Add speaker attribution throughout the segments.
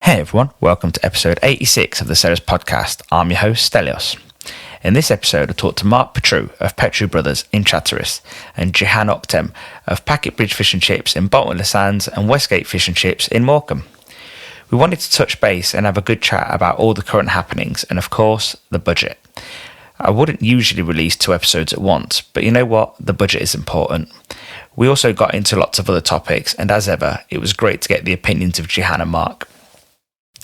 Speaker 1: Hey everyone, welcome to episode 86 of the Chatteris podcast. I'm your host, Stelios. In this episode, I talked to Mark Petrou of Petrou Brothers in Chatteris and Cihan Oktem of Packet Bridge Fish and Chips in Bolton and Westgate Fish and Chips in Morecambe. We wanted to touch base and have a good chat about all the current happenings and, of course, the budget. I wouldn't usually release 2 episodes at once, but you know what? The budget is important. We also got into lots of other topics, and as ever, it was great to get the opinions of Cihan and Mark.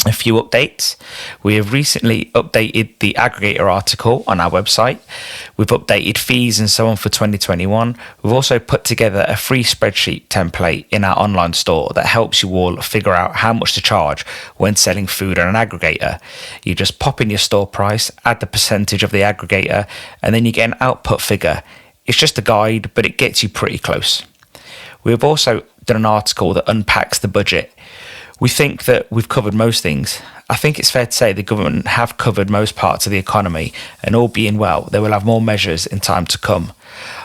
Speaker 1: A few updates. We have recently updated the aggregator article on our website. We've updated fees and so on for 2021. We've also put together a free spreadsheet template in our online store that helps you all figure out how much to charge when selling food on an aggregator. You just pop in your store price, add the percentage of the aggregator, and then you get an output figure. It's just a guide, but it gets you pretty close. We have also done an article that unpacks the budget. We think that we've covered most things. I think it's fair to say the government have covered most parts of the economy, and all being well, they will have more measures in time to come.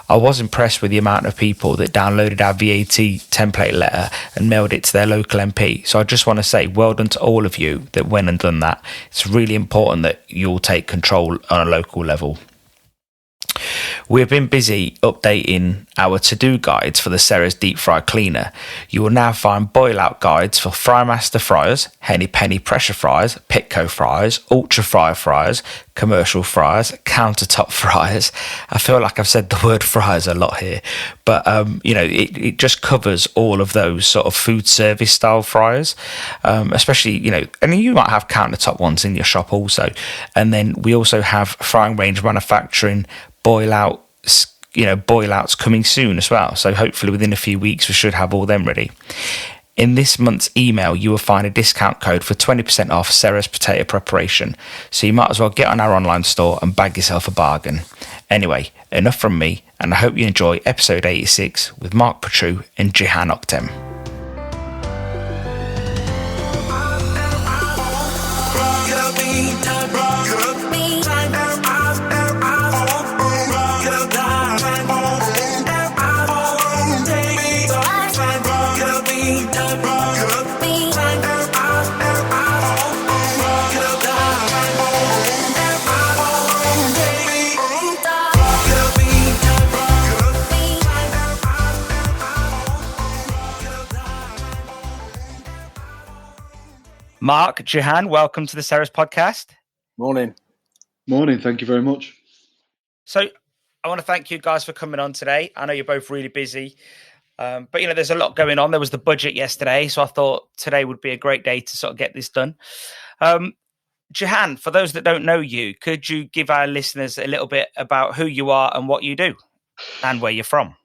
Speaker 1: I was impressed with the amount of people that downloaded our VAT template letter and mailed it to their local MP. So I just want to say well done to all of you that went and done that. It's really important that you all take control on a local level. We've been busy updating our to-do guides for the Chatteris Deep Fry Cleaner. You will now find boil-out guides for Frymaster fryers, Henny Penny pressure fryers, Pitco fryers, Ultra Fryer fryers, commercial fryers, countertop fryers. I feel like I've said the word fryers a lot here, but it just covers all of those sort of food service style fryers, especially, and you might have countertop ones in your shop also. And then we also have frying range manufacturing, boil-outs coming soon as well. So hopefully within a few weeks we should have all them ready. In this month's email, you will find a discount code for 20% off Chatteris potato preparation. So you might as well get on our online store and bag yourself a bargain. Anyway, enough from me, and I hope you enjoy episode 86 with Mark Petrou and Cihan Oktem. Mark, Cihan, welcome to the Chatteris podcast.
Speaker 2: Morning.
Speaker 3: Thank you very much.
Speaker 1: So I want to thank you guys for coming on today. I know you're both really busy, but there's a lot going on. There was the budget yesterday, so I thought today would be a great day to sort of get this done. Cihan, for those that don't know you, could you give our listeners a little bit about who you are and what you do and where you're from?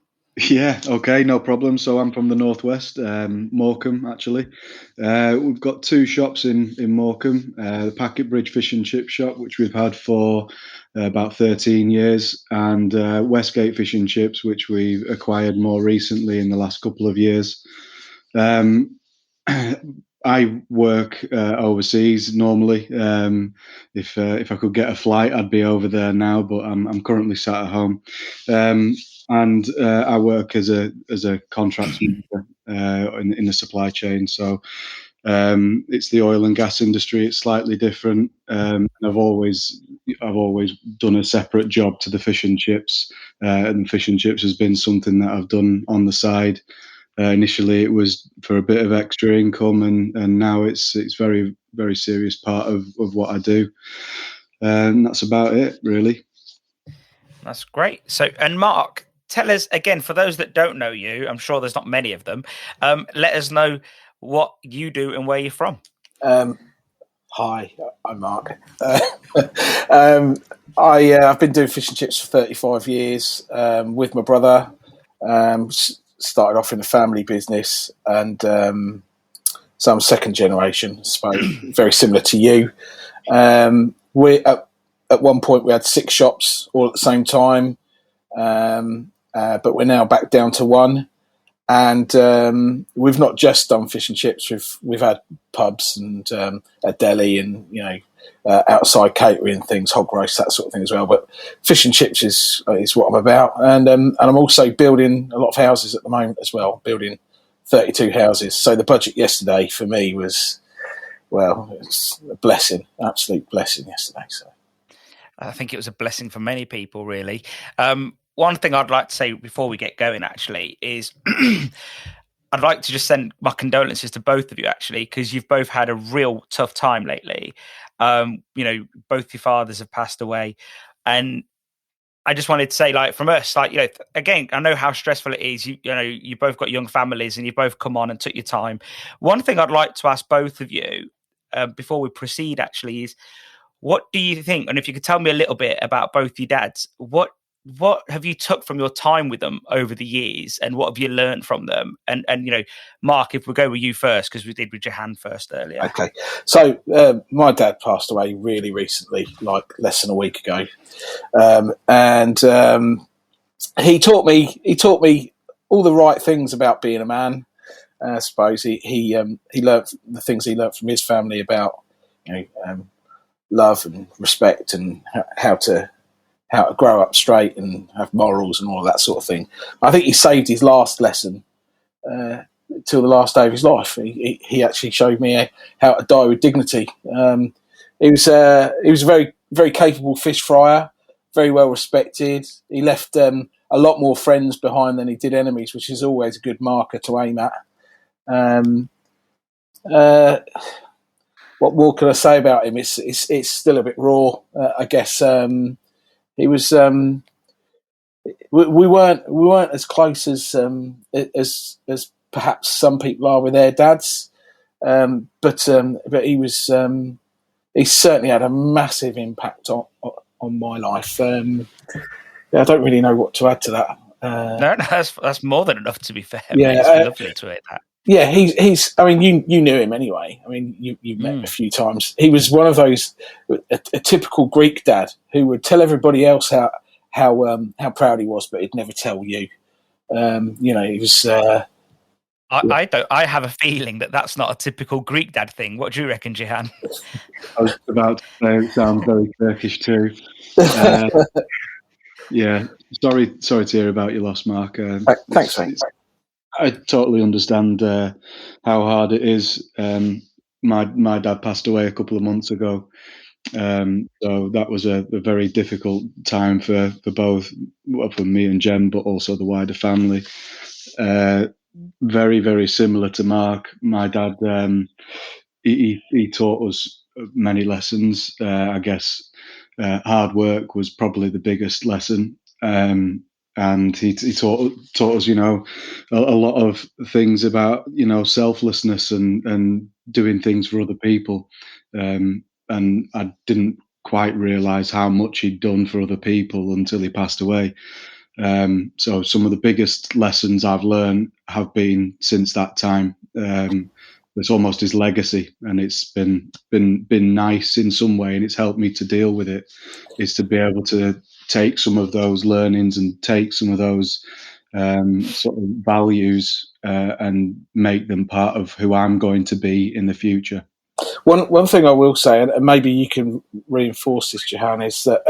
Speaker 3: Yeah, okay, no problem. So I'm from the northwest, Morecambe, actually. We've got 2 shops in Morecambe, the Packet Bridge Fish and Chip shop, which we've had for about 13 years, and Westgate Fish and Chips, which we've acquired more recently in the last couple of years. I work overseas normally. If I could get a flight, I'd be over there now, but I'm currently sat at home. And I work as a contract manager in the supply chain. So it's the oil and gas industry. It's slightly different. And I've always done a separate job to the fish and chips. And fish and chips has been something that I've done on the side. Initially, it was for a bit of extra income, and now it's very, very serious part of what I do. And that's about it, really.
Speaker 1: That's great. So, and Mark, tell us again, for those that don't know you, I'm sure there's not many of them, let us know what you do and where you're from.
Speaker 2: Hi, I'm Mark. I've been doing fish and chips for 35 years with my brother. Started off in a family business, and so I'm second generation, I suppose, very similar to you. We at one point we had 6 shops all at the same time, but we're now back down to 1. And we've not just done fish and chips. We've had pubs and a deli and outside catering things, hog roast, that sort of thing as well. But fish and chips is what I'm about. And I'm also building a lot of houses at the moment as well, building 32 houses. So the budget yesterday for me was well, it's a blessing, absolute blessing yesterday. So
Speaker 1: I think it was a blessing for many people, really. One thing I'd like to say before we get going, actually, is I'd like to just send my condolences to both of you, actually, because you've both had a real tough time lately. Both your fathers have passed away. And I just wanted to say, like, from us, like, again, I know how stressful it is. You both got young families and you both come on and took your time. One thing I'd like to ask both of you before we proceed, actually, is what do you think? And if you could tell me a little bit about both your dads, what have you took from your time with them over the years, and what have you learned from them? And Mark, if we go with you first, because we did with Cihan first earlier.
Speaker 2: Okay, so my dad passed away really recently, like less than a week ago, and he taught me all the right things about being a man. I suppose he learned the things he learned from his family about love and respect and how to grow up straight and have morals and all that sort of thing. I think he saved his last lesson till the last day of his life. He actually showed me how to die with dignity. He was a very, very capable fish fryer, very well respected. He left a lot more friends behind than he did enemies, which is always a good marker to aim at. What more can I say about him? It's still a bit raw, I guess. He was. We weren't as close as perhaps some people are with their dads, but he was. He certainly had a massive impact on my life. I don't really know what to add to that.
Speaker 1: No, that's more than enough, to be fair.
Speaker 2: Yeah,
Speaker 1: it's lovely to hear that.
Speaker 2: Yeah, he's. I mean, you knew him anyway. I mean, you met him a few times. He was one of those a typical Greek dad who would tell everybody else how proud he was, but he'd never tell you. He was.
Speaker 1: I have a feeling that's not a typical Greek dad thing. What do you reckon, Cihan?
Speaker 3: I was about to say it sounds very Turkish too. Yeah, sorry to hear about your loss, Mark.
Speaker 2: Thanks, mate.
Speaker 3: I totally understand how hard it is. My dad passed away a couple of months ago, so that was a very difficult time for both, for me and Jem, but also the wider family. Very, very similar to Mark. My dad, he taught us many lessons. I guess hard work was probably the biggest lesson. And he taught us, a lot of things about, selflessness and doing things for other people. And I didn't quite realise how much he'd done for other people until he passed away. So some of the biggest lessons I've learned have been since that time. It's almost his legacy, and it's been nice in some way, and it's helped me to deal with it. Is to be able to take some of those learnings and take some of those sort of values and make them part of who I'm going to be in the future.
Speaker 2: One thing I will say, and maybe you can reinforce this, Cihan, is that,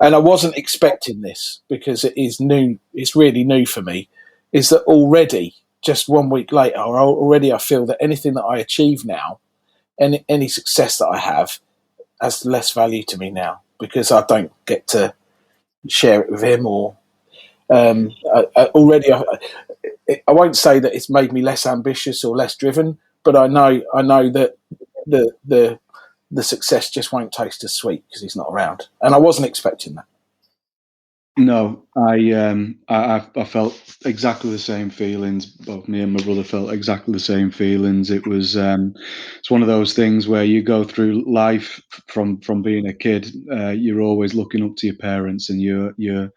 Speaker 2: and I wasn't expecting this because it is new. It's really new for me. Is that already? Just 1 week later, already I feel that anything that I achieve now, any success that I have, has less value to me now because I don't get to share it with him. Or I won't say that it's made me less ambitious or less driven, but I know that the success just won't taste as sweet because he's not around, and I wasn't expecting that.
Speaker 3: No, I felt exactly the same feelings. Both me and my brother felt exactly the same feelings. It was it's one of those things where you go through life from being a kid. You're always looking up to your parents, and you're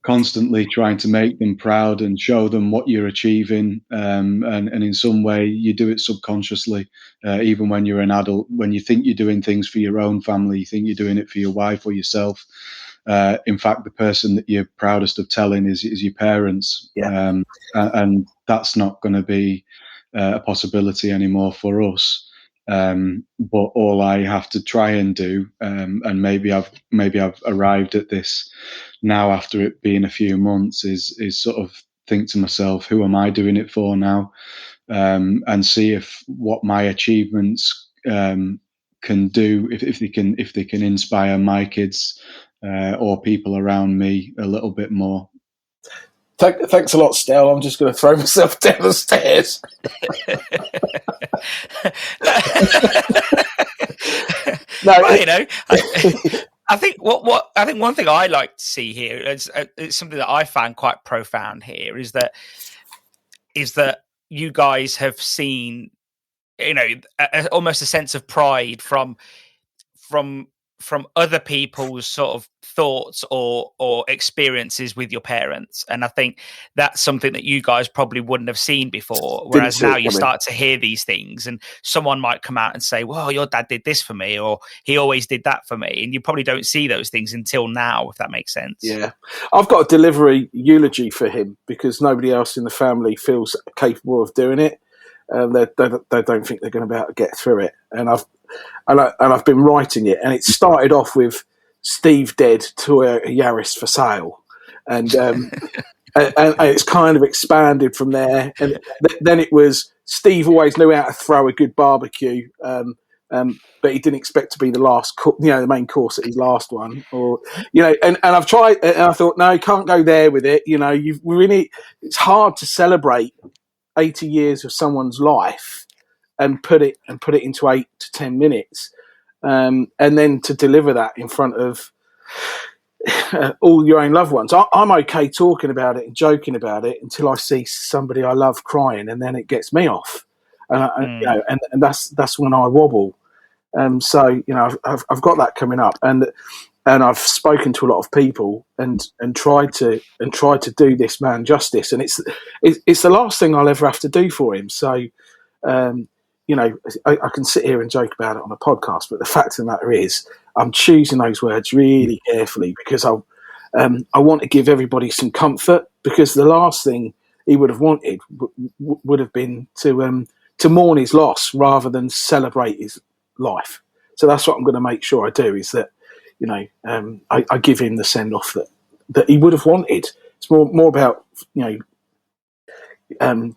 Speaker 3: constantly trying to make them proud and show them what you're achieving. And in some way, you do it subconsciously, even when you're an adult. When you think you're doing things for your own family, you think you're doing it for your wife or yourself. In fact, the person that you're proudest of telling is your parents.
Speaker 2: Yeah.
Speaker 3: And that's not going to be a possibility anymore for us. But all I have to try and do, and maybe I've arrived at this now after it being a few months, is sort of think to myself, who am I doing it for now? And see if what my achievements can do, if they can inspire my kids or people around me a little bit more.
Speaker 2: Thanks a lot, Stel. I'm just going to throw myself down the stairs.
Speaker 1: No, well, I think I think one thing I like to see here is it's something that I found quite profound here is that you guys have seen, almost a sense of pride from other people's sort of thoughts or experiences with your parents. And I think that's something that you guys probably wouldn't have seen before. Whereas now you start to hear these things and someone might come out and say, well, your dad did this for me, or he always did that for me. And you probably don't see those things until now, if that makes sense.
Speaker 2: Yeah. I've got to deliver a eulogy for him because nobody else in the family feels capable of doing it. They don't think they're going to be able to get through it. And I've been writing it, and it started off with Steve dead to a Yaris for sale, and it's kind of expanded from there. And then it was Steve always knew how to throw a good barbecue, but he didn't expect to be the last, the main course at his last one, and I've tried, and I thought, no, you can't go there with it. It's hard to celebrate 80 years of someone's life and put it into 8 to 10 minutes, and then to deliver that in front of all your own loved ones. I'm okay talking about it and joking about it until I see somebody I love crying, and then it gets me off, and that's when I wobble. So I've got that coming up, and I've spoken to a lot of people and tried to do this man justice, and it's the last thing I'll ever have to do for him. So. I can sit here and joke about it on a podcast, but the fact of the matter is I'm choosing those words really carefully because I want to give everybody some comfort, because the last thing he would have wanted would have been to mourn his loss rather than celebrate his life. So that's what I'm going to make sure I do, is that, I give him the send-off that he would have wanted. It's more about,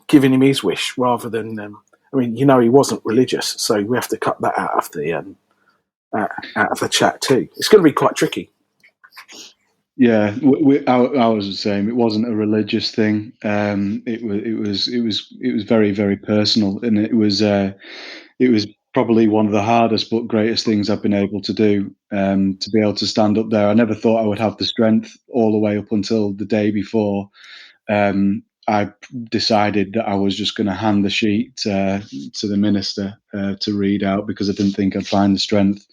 Speaker 2: giving him his wish rather than... he wasn't religious, so we have to cut that out of the chat too. It's going to be quite tricky.
Speaker 3: Yeah, I was the same. It wasn't a religious thing. It was very, very personal, and it was probably one of the hardest but greatest things I've been able to do. To be able to stand up there, I never thought I would have the strength all the way up until the day before. I decided that I was just going to hand the sheet to the minister to read out, because I didn't think I'd find the strength,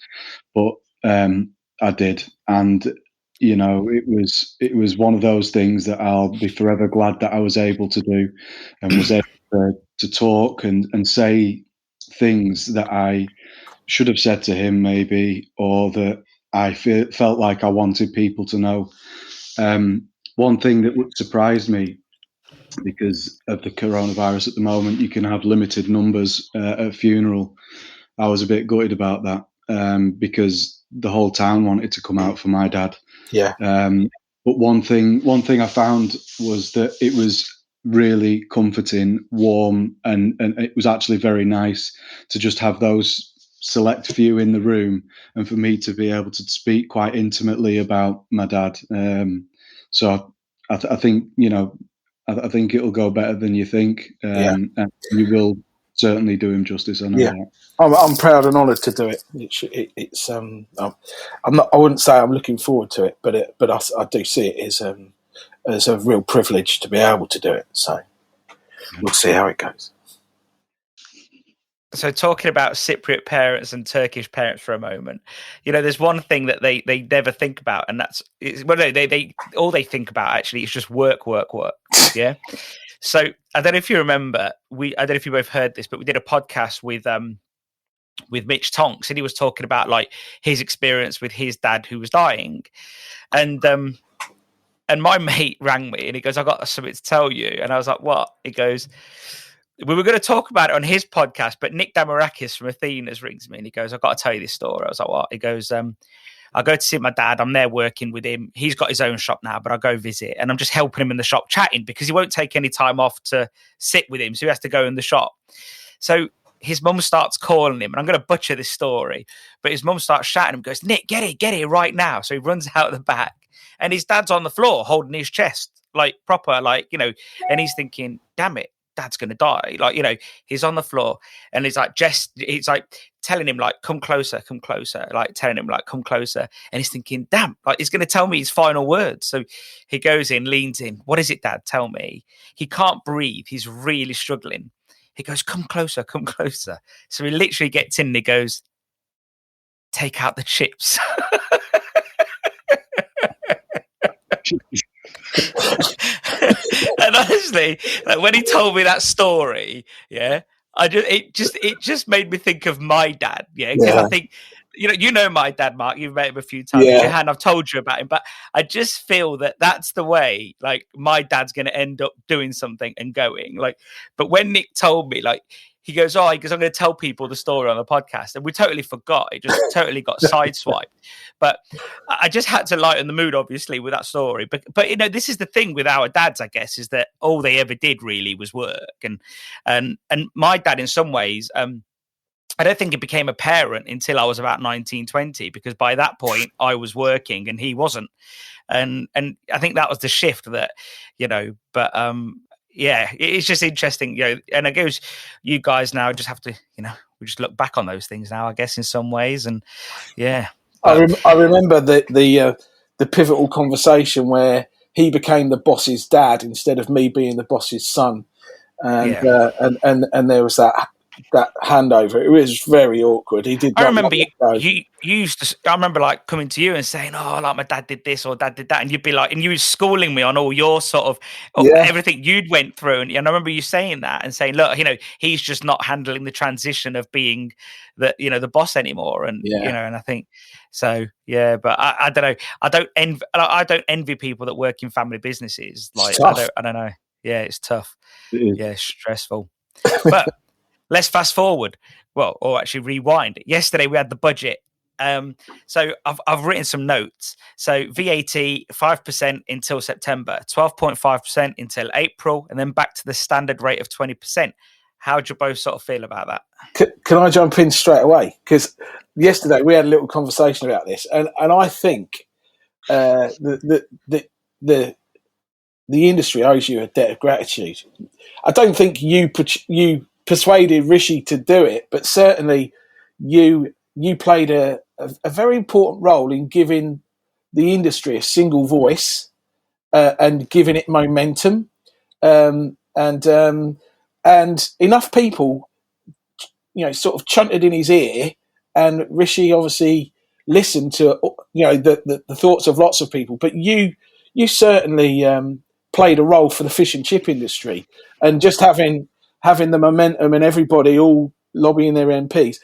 Speaker 3: but I did, and it was one of those things that I'll be forever glad that I was able to do, and was able to talk and say things that I should have said to him maybe, or that I felt like I wanted people to know. One thing that surprised me, because of the coronavirus at the moment, you can have limited numbers at a funeral. I was a bit gutted about that, because the whole town wanted to come out for my dad.
Speaker 2: Yeah.
Speaker 3: But one thing I found was that it was really comforting, warm, and it was actually very nice to just have those select few in the room, and for me to be able to speak quite intimately about my dad. So I think, I think it'll go better than you think, and you will certainly do him justice. I know that.
Speaker 2: I'm proud and honoured to do it. It's I'm not. I wouldn't say I'm looking forward to it, but I do see it as a real privilege to be able to do it. So we'll see how it goes.
Speaker 1: So talking about Cypriot parents and Turkish parents for a moment, there's one thing that they never think about, and that's they all they think about actually is just work. Yeah. So I don't know if you remember, I don't know if you both heard this, but we did a podcast with Mitch Tonks, and he was talking about like his experience with his dad who was dying, and my mate rang me and he goes, "I got something to tell you," and I was like, "What?" He goes, "We were going to talk about it on his podcast, but Nick Damarakis from Athena's rings me and he goes, I've got to tell you this story." I was like, "What?" He goes, "I go to see my dad. I'm there working with him. He's got his own shop now, but I go visit and I'm just helping him in the shop, chatting, because he won't take any time off to sit with him. So he has to go in the shop." So his mum starts calling him, and I'm going to butcher this story, but his mum starts shouting him, goes, Nick, get here right now. So he runs out the back, and his dad's on the floor holding his chest, like proper, like, you know, and he's thinking, damn it, dad's going to die. Like, you know, he's on the floor, and he's like, he's like telling him, like, come closer, like telling him, like, come closer. And he's thinking, damn, like, he's going to tell me his final words. So he goes in, leans in. What is it, Dad? Tell me. He can't breathe. He's really struggling. He goes, come closer. So he literally gets in and he goes, take out the chips. And honestly, like, when he told me that story, it just made me think of my dad, because I think, you know my dad, Mark. You've met him a few times. Cihan, I've told you about him, but I just feel that that's the way, like, my dad's going to end up doing something and going, like. But when Nick told me, like, he goes, I'm going to tell people the story on the podcast. And we totally forgot. It just totally got sideswiped. But I just had to lighten the mood, obviously, with that story. But you know, this is the thing with our dads, I guess, is that all they ever did really was work. And my dad, in some ways, I don't think he became a parent until I was about 19, 20, because by that point I was working and he wasn't. And I think that was the shift that, you know, but it's just interesting, you know, and I guess you guys now just have to, you know, we just look back on those things now, I guess, in some ways. And
Speaker 2: I remember the pivotal conversation where he became the boss's dad instead of me being the boss's son. And there was that handover. It was very awkward. He did.
Speaker 1: I remember you used to. I remember, like, coming to you and saying, "Oh, like, my dad did this or dad did that," and you'd be like, and you were schooling me on all your sort of everything you'd went through, and I remember you saying that and saying, "Look, you know, he's just not handling the transition of being the boss anymore," and you know, and I think so. Yeah, but I don't know. I don't envy people that work in family businesses. Like, I don't know. Yeah, it's tough. Yeah, it's stressful, but. Let's fast forward. Well, or actually rewind. Yesterday we had the budget. So I've written some notes. So VAT 5% until September, 12.5% until April, and then back to the standard rate of 20%. How do you both sort of feel about that?
Speaker 2: Can I jump in straight away? Because yesterday we had a little conversation about this, and I think the industry owes you a debt of gratitude. I don't think you persuaded Rishi to do it, but certainly you played a very important role in giving the industry a single voice and giving it momentum, and enough people, you know, sort of chanted in his ear, and Rishi obviously listened to, you know, the thoughts of lots of people, but you certainly played a role for the fish and chip industry, and just having the momentum and everybody all lobbying their MPs,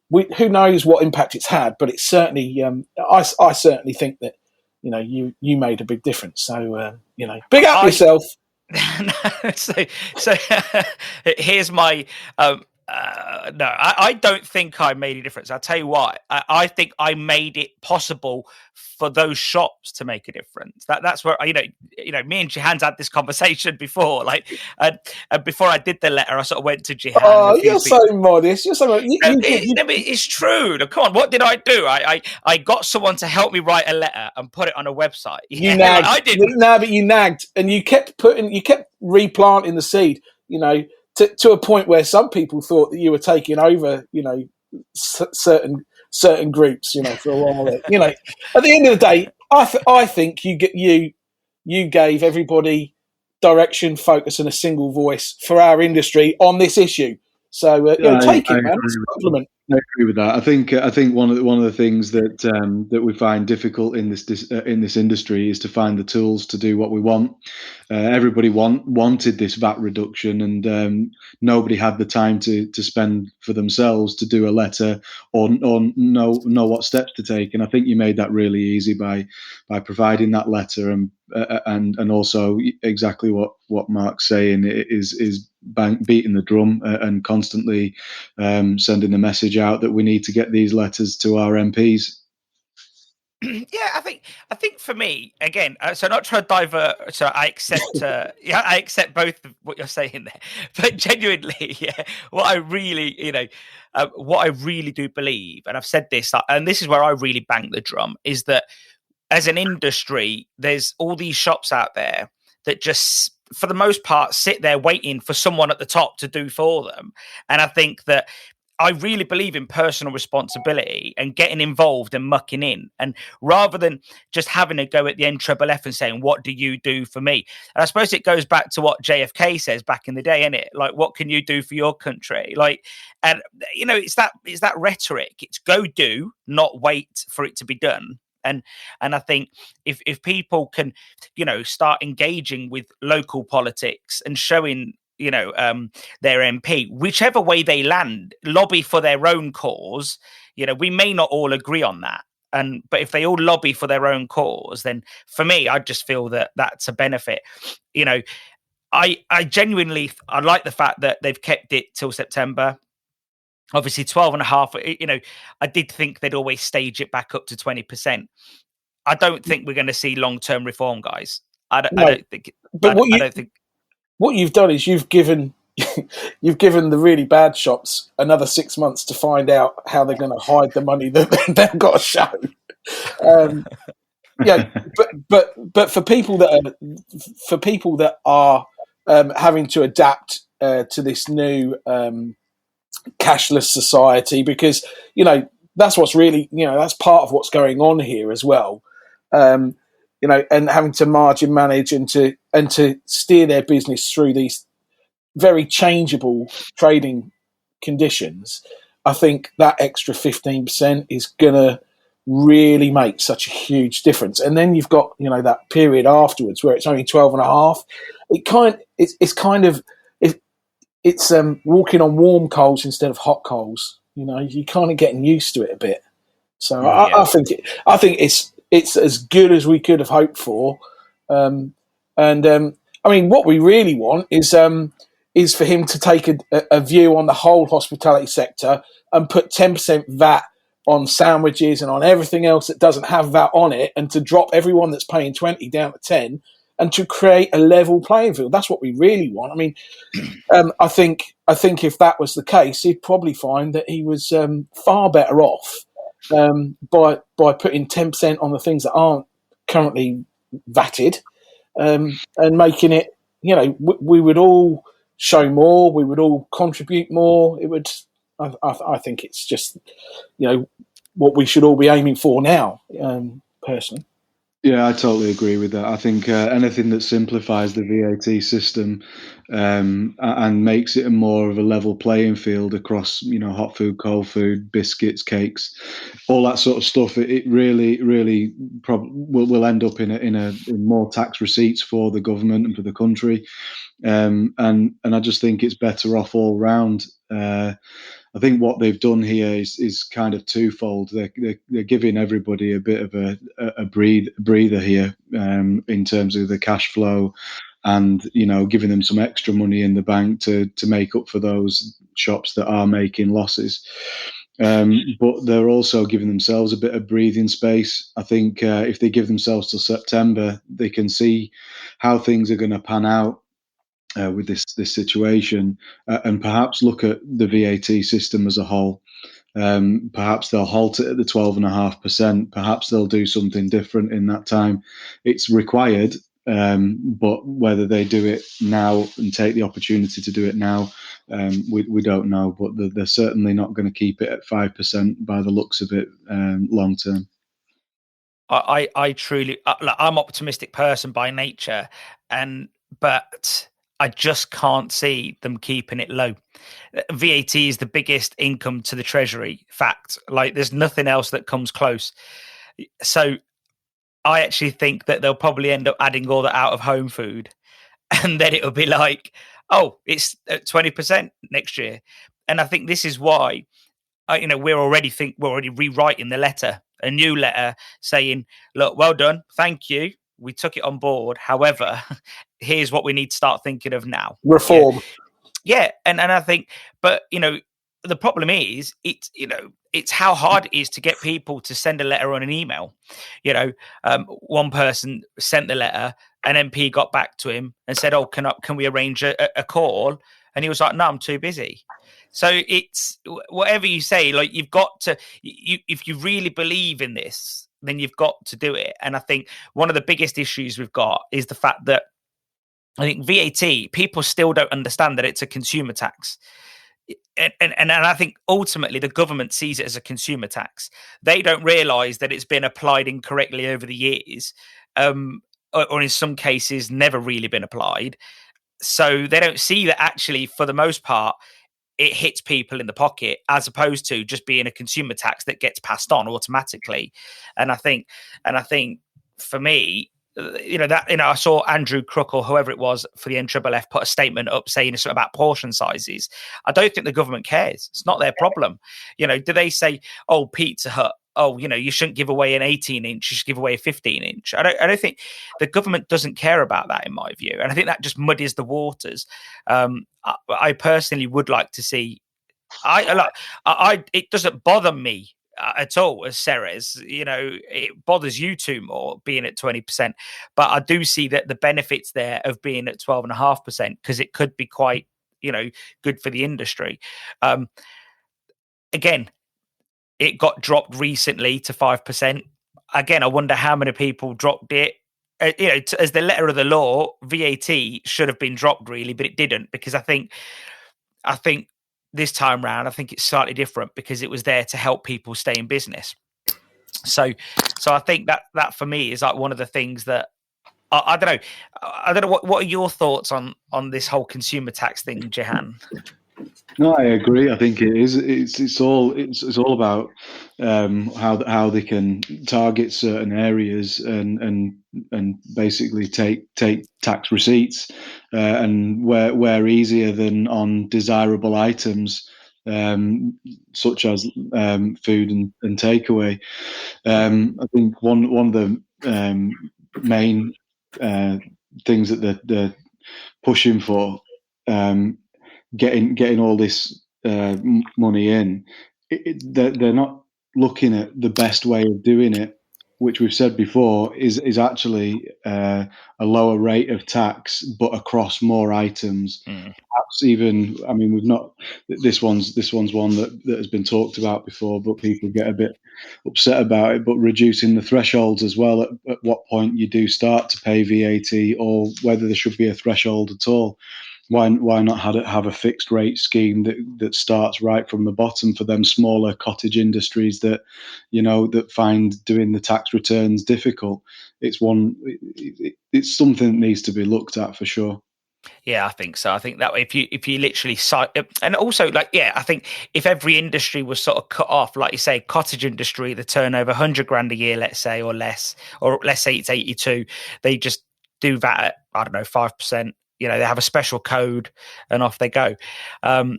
Speaker 2: who knows what impact it's had, but it's certainly, I certainly think that, you know, you made a big difference. So, you know, big up yourself.
Speaker 1: So here's my, no, I don't think I made a difference. I'll tell you why. I think I made it possible for those shops to make a difference. That's where, you know, me and Cihan's had this conversation before. Like, before I did the letter, I sort of went to Cihan.
Speaker 2: Oh, you're so modest. You're so modest.
Speaker 1: It's true. Now, come on, what did I do? I got someone to help me write a letter and put it on a website.
Speaker 2: You nagged. I didn't. No, but you nagged, and you kept replanting the seed. You know, to a point where some people thought that you were taking over, you know, certain groups, you know, for a while. You know, at the end of the day, I think you gave everybody direction, focus, and a single voice for our industry on this issue. So you know, take it, man. It's a compliment.
Speaker 3: I agree with that. I think one of the things that we find difficult in this industry is to find the tools to do what we want. Everybody wanted this VAT reduction, and nobody had the time to spend for themselves to do a letter or know what steps to take. And I think you made that really easy by providing that letter, and also exactly what Mark's saying is beating the drum and constantly sending the message out that we need to get these letters to our MPs.
Speaker 1: Yeah, I think for me again. So not trying to divert. So I accept. I accept both of what you're saying there, but genuinely, yeah. What I really, what I really do believe, and I've said this, and this is where I really bang the drum, is that as an industry, there's all these shops out there that just, for the most part, sit there waiting for someone at the top to do for them, and I think that. I really believe in personal responsibility and getting involved and mucking in. And rather than just having a go at the NFFF and saying, what do you do for me? And I suppose it goes back to what JFK says back in the day, innit? Like, what can you do for your country? Like, and, it's that rhetoric. It's go do, not wait for it to be done. And I think if people can, start engaging with local politics and showing, their MP, whichever way they land, lobby for their own cause. We may not all agree on that. But if they all lobby for their own cause, then for me, I just feel that that's a benefit. I genuinely, I like the fact that they've kept it till September. Obviously 12.5, I did think they'd always stage it back up to 20%. I don't think we're going to see long-term reform, guys. I don't think. But I don't think.
Speaker 2: What you've done is you've given the really bad shops another 6 months to find out how they're going to hide the money that they've got to show. But for people that are having to adapt to this new cashless society, because that's what's really that's part of what's going on here as well. And having to margin manage and to steer their business through these very changeable trading conditions, I think that extra 15% is going to really make such a huge difference. And then you've got that period afterwards where it's only 12.5. It's walking on warm coals instead of hot coals. You're kind of getting used to it a bit. So yeah. I think it's as good as we could have hoped for. I mean, what we really want is for him to take a view on the whole hospitality sector and put 10% VAT on sandwiches and on everything else that doesn't have VAT on it, and to drop everyone that's paying 20 down to 10, and to create a level playing field. That's what we really want. I mean, I think if that was the case, he'd probably find that he was far better off by putting 10% on the things that aren't currently VATted, and making it, we would all show more, we would all contribute more. It would, I think it's just, what we should all be aiming for now, personally.
Speaker 3: Yeah, I totally agree with that. I think anything that simplifies the VAT system and makes it more of a level playing field across, hot food, cold food, biscuits, cakes, all that sort of stuff, it really, really will end up in more tax receipts for the government and for the country. And I just think it's better off all round. I think what they've done here is kind of twofold. They're giving everybody a bit of a breather here in terms of the cash flow, and giving them some extra money in the bank to make up for those shops that are making losses. But they're also giving themselves a bit of breathing space. I think if they give themselves till September, they can see how things are going to pan out with this situation, and perhaps look at the VAT system as a whole. Perhaps they'll halt it at the 12.5%. Perhaps they'll do something different in that time. It's required, but whether they do it now and take the opportunity to do it now, we don't know. But they're certainly not going to keep it at 5% by the looks of it long term.
Speaker 1: I truly, I'm an optimistic person by nature, but I just can't see them keeping it low. VAT is the biggest income to the Treasury, fact. Like, there's nothing else that comes close. So I actually think that they'll probably end up adding all the out-of-home food, and then it'll be like, oh, it's 20% next year. And I think this is why, we're already rewriting the letter, a new letter saying, look, well done, thank you. We took it on board. However, here's what we need to start thinking of now.
Speaker 2: Reform.
Speaker 1: Yeah. And I think, but, the problem is, it's it's how hard it is to get people to send a letter on an email. One person sent the letter, an MP got back to him and said, "Oh, can we arrange a call?" And he was like, "No, I'm too busy." So it's whatever you say, like you've got to, if you really believe in this, then you've got to do it. And I think one of the biggest issues we've got is the fact that I think VAT, people still don't understand that it's a consumer tax. And I think ultimately the government sees it as a consumer tax. They don't realise that it's been applied incorrectly over the years, or in some cases never really been applied. So they don't see that actually, for the most part, it hits people in the pocket as opposed to just being a consumer tax that gets passed on automatically. And I think for me, I saw Andrew Crook or whoever it was for the NFFF put a statement up saying something about portion sizes. I don't think the government cares. It's not their problem. Do they say, "Oh, Pizza Hut, you shouldn't give away an 18-inch, you should give away a 15-inch." I don't think the government doesn't care about that, in my view. And I think that just muddies the waters. I personally would like to see, it doesn't bother me at all as Ceres, it bothers you two more being at 20%, but I do see that the benefits there of being at 12.5%, because it could be quite, good for the industry. Again, it got dropped recently to 5%. Again, I wonder how many people dropped it. As the letter of the law, VAT should have been dropped really, but it didn't, because I think this time round, I think it's slightly different because it was there to help people stay in business. So I think that for me is like one of the things that I don't know. I don't know what are your thoughts on this whole consumer tax thing, Cihan?
Speaker 3: No, I agree. I think it is. It's all about how they can target certain areas and basically take tax receipts and where easier than on desirable items such as food and takeaway. I think one of the main things that they're pushing for. Getting all this money in, they're not looking at the best way of doing it, which we've said before is actually a lower rate of tax, but across more items. Perhaps even, I mean, we've not. This one's one that has been talked about before, but people get a bit upset about it. But reducing the thresholds as well, at what point you do start to pay VAT, or whether there should be a threshold at all. Why not have a fixed rate scheme that starts right from the bottom for them smaller cottage industries that find doing the tax returns difficult? It's something that needs to be looked at for sure.
Speaker 1: Yeah, I think so. I think that if you literally and also I think if every industry was sort of cut off, like you say, cottage industry, the turnover 100 grand a year, let's say, or less, or let's say it's 82, they just do that at, I don't know, 5%. They have a special code and off they go. I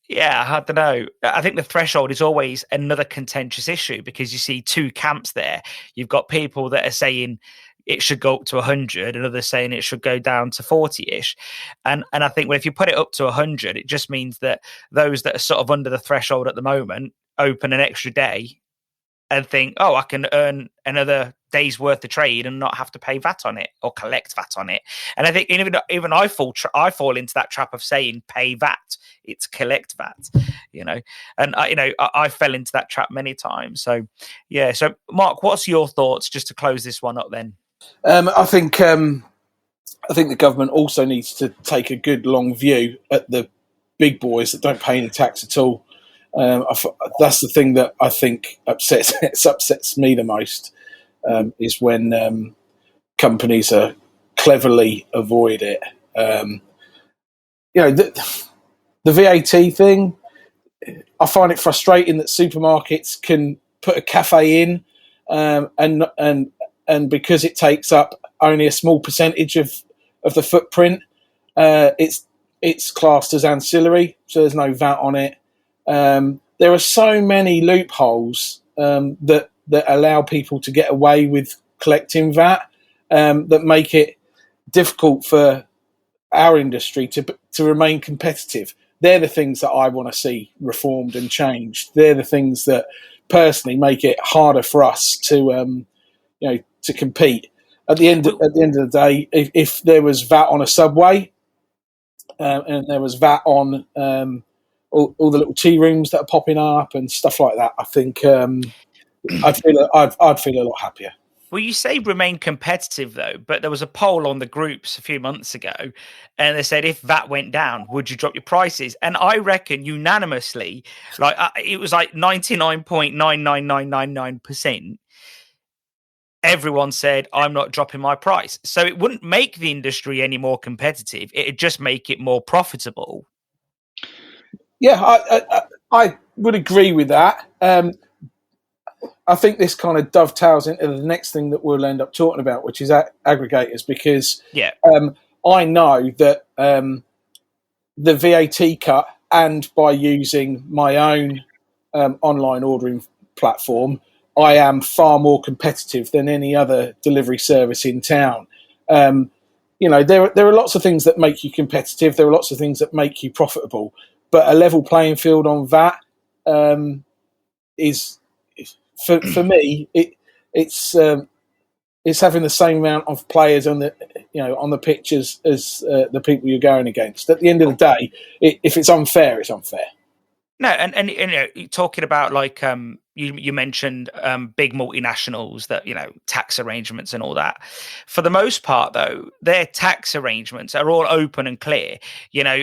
Speaker 1: don't know. I think the threshold is always another contentious issue because you see two camps there. You've got people that are saying it should go up to 100 and others saying it should go down to 40-ish. And I think if you put it up to 100, it just means that those that are sort of under the threshold at the moment open an extra day and think, oh, I can earn another day's worth of trade and not have to pay VAT on it or collect VAT on it. And I think even I fall into that trap of saying pay VAT. It's collect VAT, and I fell into that trap many times. So, yeah. So, Mark, what's your thoughts just to close this one up then?
Speaker 2: I think the government also needs to take a good long view at the big boys that don't pay any tax at all. That's the thing that I think upsets me the most, is when companies are cleverly avoid it. The VAT thing, I find it frustrating that supermarkets can put a cafe in, and because it takes up only a small percentage of the footprint, it's classed as ancillary, so there's no VAT on it. There are so many loopholes that allow people to get away with collecting VAT, that make it difficult for our industry to remain competitive. they're the things that I want to see reformed and changed. They're the things that personally make it harder for us to to compete. At the end of the day, if there was VAT on a Subway and there was VAT on all the little tea rooms that are popping up and stuff like that, I think I'd feel a lot happier.
Speaker 1: Well, you say remain competitive, though, but there was a poll on the groups a few months ago, and they said if VAT went down, would you drop your prices? And I reckon unanimously, like it was like 99.99999%. Everyone said, I'm not dropping my price. So it wouldn't make the industry any more competitive. It'd just make it more profitable.
Speaker 2: Yeah, I would agree with that. I think this kind of dovetails into the next thing that we'll end up talking about, which is aggregators, because I know that the VAT cut, and by using my own online ordering platform, I am far more competitive than any other delivery service in town. There are lots of things that make you competitive. There are lots of things that make you profitable. But a level playing field on VAT is, for me, it's having the same amount of players on the pitch as the people you're going against. At the end of the day, if it's unfair, it's unfair.
Speaker 1: No, and talking about like you mentioned big multinationals that tax arrangements and all that. For the most part, though, their tax arrangements are all open and clear.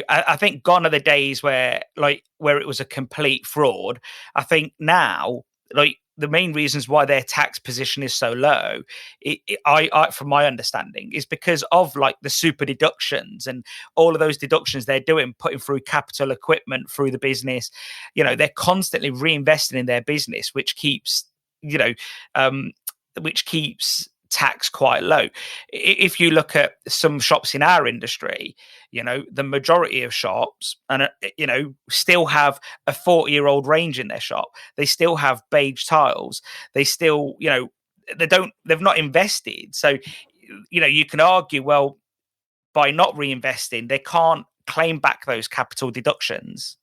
Speaker 1: I think gone are the days where it was a complete fraud. I think now, the main reasons why their tax position is so low, I from my understanding, is because of the super deductions and all of those deductions they're putting through capital equipment through the business. They're constantly reinvesting in their business, which keeps tax quite low. If you look at some shops in our industry, the majority of shops still have a 40-year-old range in their shop. They still have beige tiles. They still, they've not invested. So, you can argue, well, by not reinvesting, they can't claim back those capital deductions.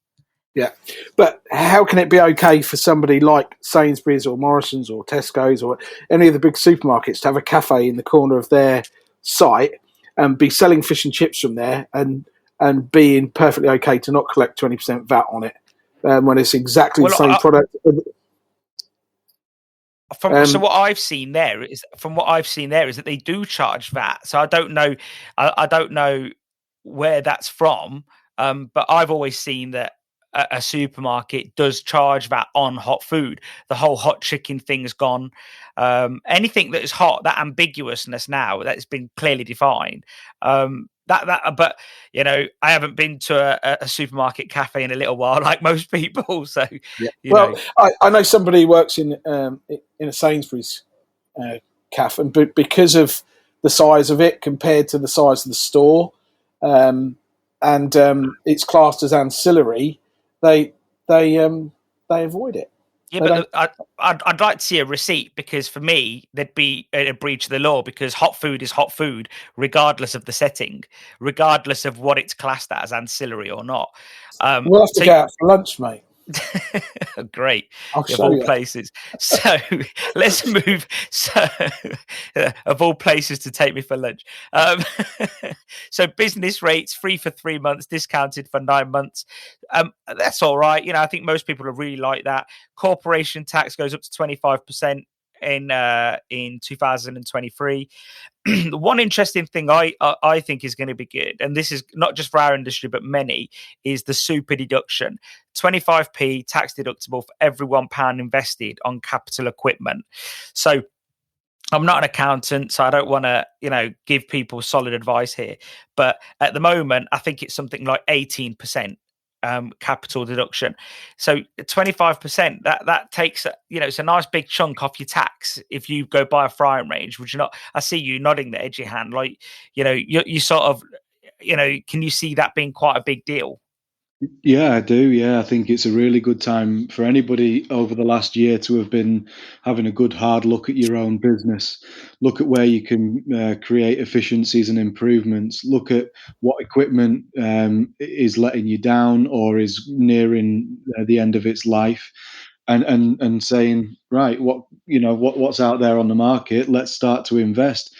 Speaker 2: Yeah, but how can it be okay for somebody like Sainsbury's or Morrison's or Tesco's or any of the big supermarkets to have a cafe in the corner of their site and be selling fish and chips from there and being perfectly okay to not collect 20% VAT on it when it's exactly the same product?
Speaker 1: So what I've seen there is that they do charge VAT. So I don't know where that's from, but I've always seen that a supermarket does charge VAT on hot food. The whole hot chicken thing's gone. Anything that is hot, that ambiguousness now that's been clearly defined. But I haven't been to a supermarket cafe in a little while, like most people. So
Speaker 2: I know somebody who works in a Sainsbury's cafe, and because of the size of it compared to the size of the store, and it's classed as ancillary, they avoid it.
Speaker 1: Yeah, but I'd like to see a receipt, because for me, there'd be a breach of the law, because hot food is hot food, regardless of the setting, regardless of what it's classed as, ancillary or not.
Speaker 2: We'll have to go out for lunch, mate.
Speaker 1: Great.
Speaker 2: Of
Speaker 1: all places. So let's move. So of all places to take me for lunch. So business rates, free for 3 months, discounted for 9 months. That's all right. I think most people are really like that. Corporation tax goes up to 25% in 2023. The one interesting thing I think is going to be good, and this is not just for our industry but many, is the super deduction. 25p tax deductible for every £1 invested on capital equipment. So I'm not an accountant, so I don't want to, give people solid advice here. But at the moment, I think it's something like 18%. Capital deduction. So 25%, that takes, it's a nice big chunk off your tax if you go buy a frying range. Would you not? I see you nodding there, Cihan. You sort of, can you see that being quite a big deal?
Speaker 3: Yeah, I do. Yeah, I think it's a really good time for anybody over the last year to have been having a good hard look at your own business. Look at where you can create efficiencies and improvements. Look at what equipment is letting you down or is nearing the end of its life, and saying, right, what's out there on the market. Let's start to invest.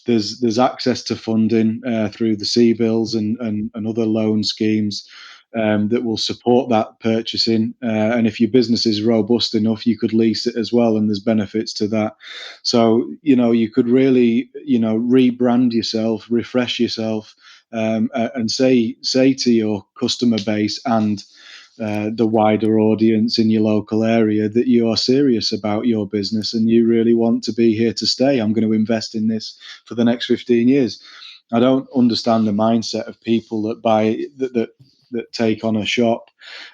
Speaker 3: There's access to funding through the C-bills and other loan schemes that will support that purchasing. And if your business is robust enough, you could lease it as well, and there's benefits to that. So you could really rebrand yourself, refresh yourself, and say to your customer base and the wider audience in your local area that you are serious about your business and you really want to be here to stay. I'm going to invest in this for the next 15 years. I don't understand the mindset of people that take on a shop,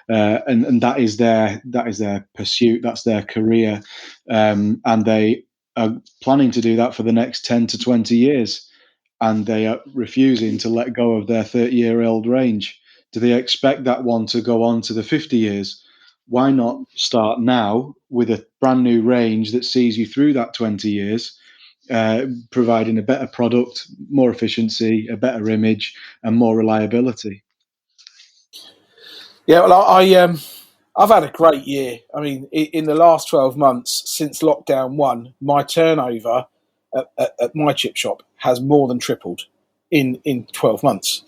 Speaker 3: and that is their pursuit, that's their career, and they are planning to do that for the next 10 to 20 years, and they are refusing to let go of their 30-year-old range. Do they expect that one to go on to the 50 years? Why not start now with a brand new range that sees you through that 20 years, providing a better product, more efficiency, a better image, and more reliability?
Speaker 2: Yeah, well, I've had a great year. I mean, in the last 12 months since lockdown one, my turnover at my chip shop has more than tripled in 12 months,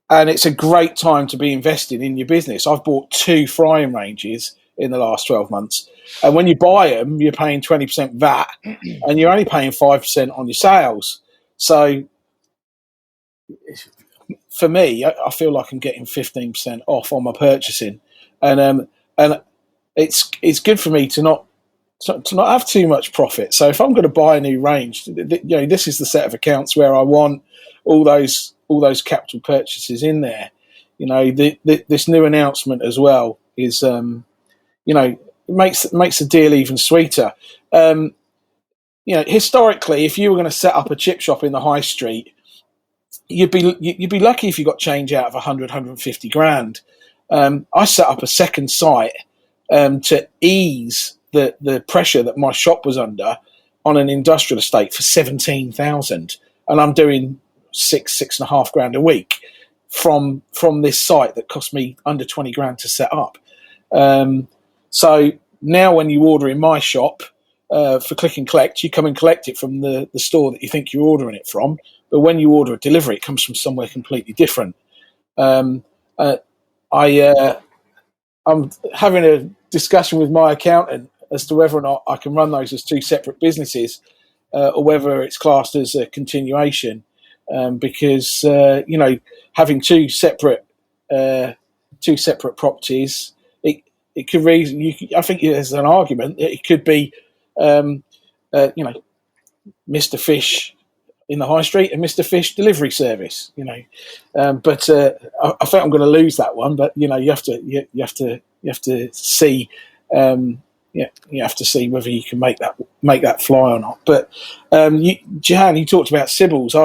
Speaker 2: and it's a great time to be investing in your business. I've bought 2 frying ranges in the last 12 months, and when you buy them, you're paying 20% VAT, and you're only paying 5% on your sales. So for me, I feel like I'm getting 15% off on my purchasing, and it's good for me to not have too much profit. So if I'm going to buy a new range, this is the set of accounts where I want all those capital purchases in there. This new announcement as well is it makes the deal even sweeter. Historically, if you were going to set up a chip shop in the high street, you'd be lucky if you got change out of 100, 150 grand. I set up a second site to ease the pressure that my shop was under on an industrial estate for 17,000, and I'm doing 6.5 grand a week from this site that cost me under 20 grand to set up. So now when you order in my shop for click and collect, you come and collect it from the store that you think you're ordering it from. But when you order a delivery, it comes from somewhere completely different. I'm having a discussion with my accountant as to whether or not I can run those as 2 separate businesses, or whether it's classed as a continuation. Because having two separate properties, it could reason. I think there's an argument that it could be, Mr. Fish in the high street and Mr. Fish delivery service. But I think I'm going to lose that one. But you have to see. You have to see whether you can make that fly or not. But Cihan, you talked about Sybils.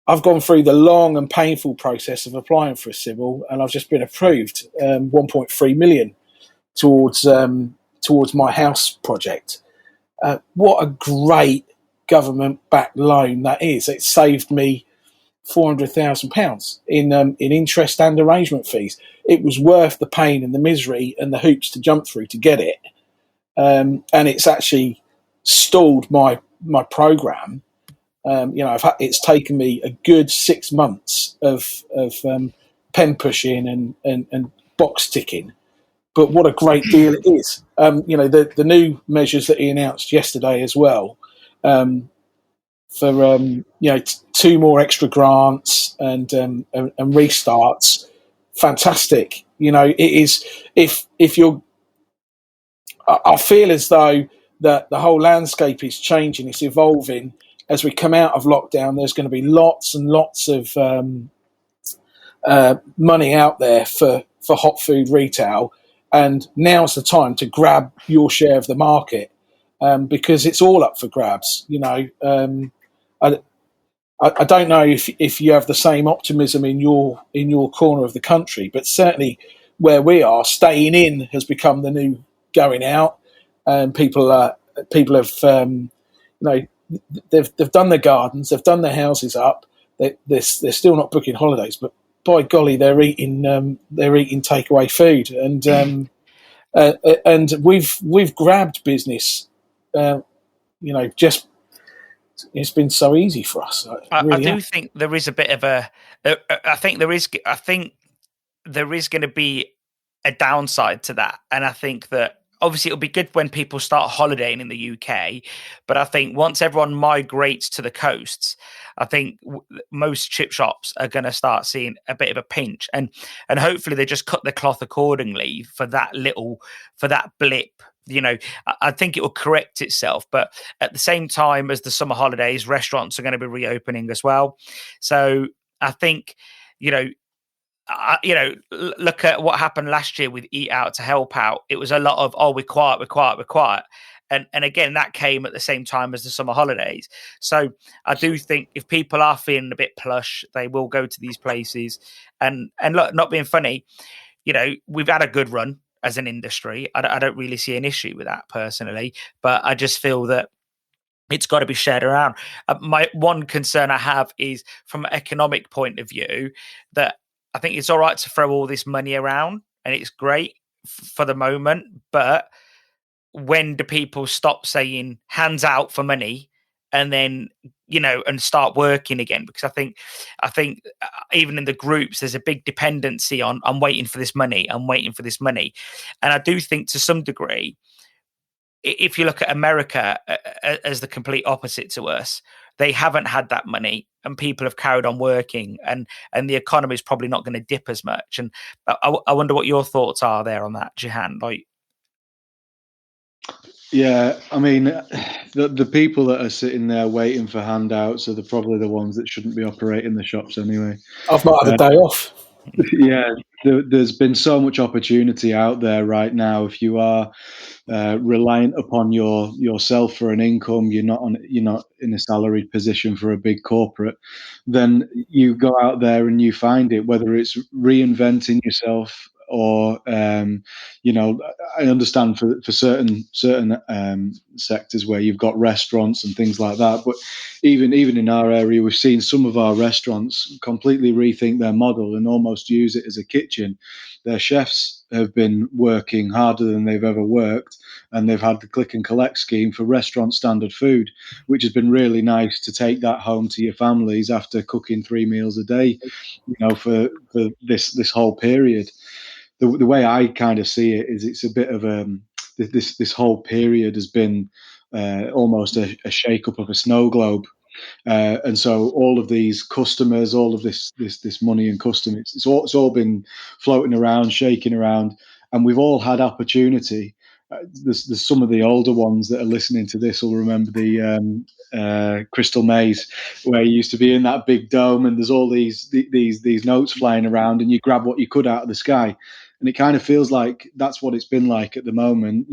Speaker 2: I've gone through the long and painful process of applying for a Sybil, and I've just been approved 1.3 million towards my house project. What a great government-backed loan that is! It saved me £400,000 in interest and arrangement fees. It was worth the pain and the misery and the hoops to jump through to get it, and it's actually stalled my program. It's taken me a good 6 months of pen pushing and box ticking. But what a great deal it is. The new measures that he announced yesterday as well, for 2 more extra grants and restarts. Fantastic. It is. If you're, I feel as though that the whole landscape is changing. It's evolving as we come out of lockdown. There's going to be lots and lots of money out there for hot food retail, and now's the time to grab your share of the market, because it's all up for grabs. I don't know if you have the same optimism in your corner of the country, but certainly where we are, staying in has become the new going out, and people have they've done their gardens, they've done their houses up. They're still not booking holidays, but by golly, they're eating takeaway food, and we've grabbed business. Just it's been so easy for us.
Speaker 1: I do think there is a bit of a. I think there is going to be a downside to that, and I think that obviously it'll be good when people start holidaying in the UK, but I think once everyone migrates to the coasts, I think most chip shops are going to start seeing a bit of a pinch, and hopefully they just cut the cloth accordingly for that blip. I think it will correct itself, but at the same time as the summer holidays, restaurants are going to be reopening as well. So I think, look at what happened last year with Eat Out to Help Out. It was a lot of, we're quiet. And again, that came at the same time as the summer holidays. So I do think if people are feeling a bit plush, they will go to these places. And look, not being funny, we've had a good run as an industry. I don't really see an issue with that personally, but I just feel that it's got to be shared around. My one concern I have is from an economic point of view that I think it's all right to throw all this money around and it's great for the moment, but when do people stop saying hands out for money and then, and start working again? Because I think even in the groups, there's a big dependency on I'm waiting for this money. And I do think to some degree, if you look at America as the complete opposite to us, they haven't had that money and people have carried on working and the economy is probably not going to dip as much. And I wonder what your thoughts are there on that, Cihan.
Speaker 3: Yeah, I mean, the people that are sitting there waiting for handouts are probably the ones that shouldn't be operating the shops anyway.
Speaker 2: I've not had a day off.
Speaker 3: Yeah, there's been so much opportunity out there right now. If you are reliant upon yourself for an income, you're not in a salaried position for a big corporate, then you go out there and you find it, whether it's reinventing yourself or I understand for certain sectors where you've got restaurants and things like that, but even in our area, we've seen some of our restaurants completely rethink their model and almost use it as a kitchen. Their chefs have been working harder than they've ever worked, and they've had the click and collect scheme for restaurant standard food, which has been really nice to take that home to your families after cooking 3 meals a day, for this whole period. The way I kind of see it is it's a bit of this whole period has been almost a shake up of a snow globe. And so all of these customers, all of this money and custom, it's all been floating around, shaking around, and we've all had opportunity. There's some of the older ones that are listening to this will remember the Crystal Maze, where you used to be in that big dome, and there's all these notes flying around, and you grab what you could out of the sky, and it kind of feels like that's what it's been like at the moment.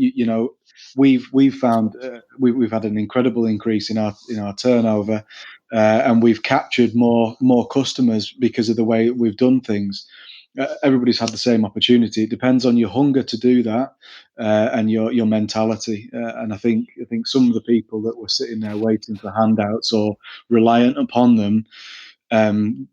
Speaker 3: We've found we've had an incredible increase in our turnover, and we've captured more customers because of the way we've done things. Everybody's had the same opportunity. It depends on your hunger to do that and your mentality. And I think some of the people that were sitting there waiting for handouts or reliant upon them,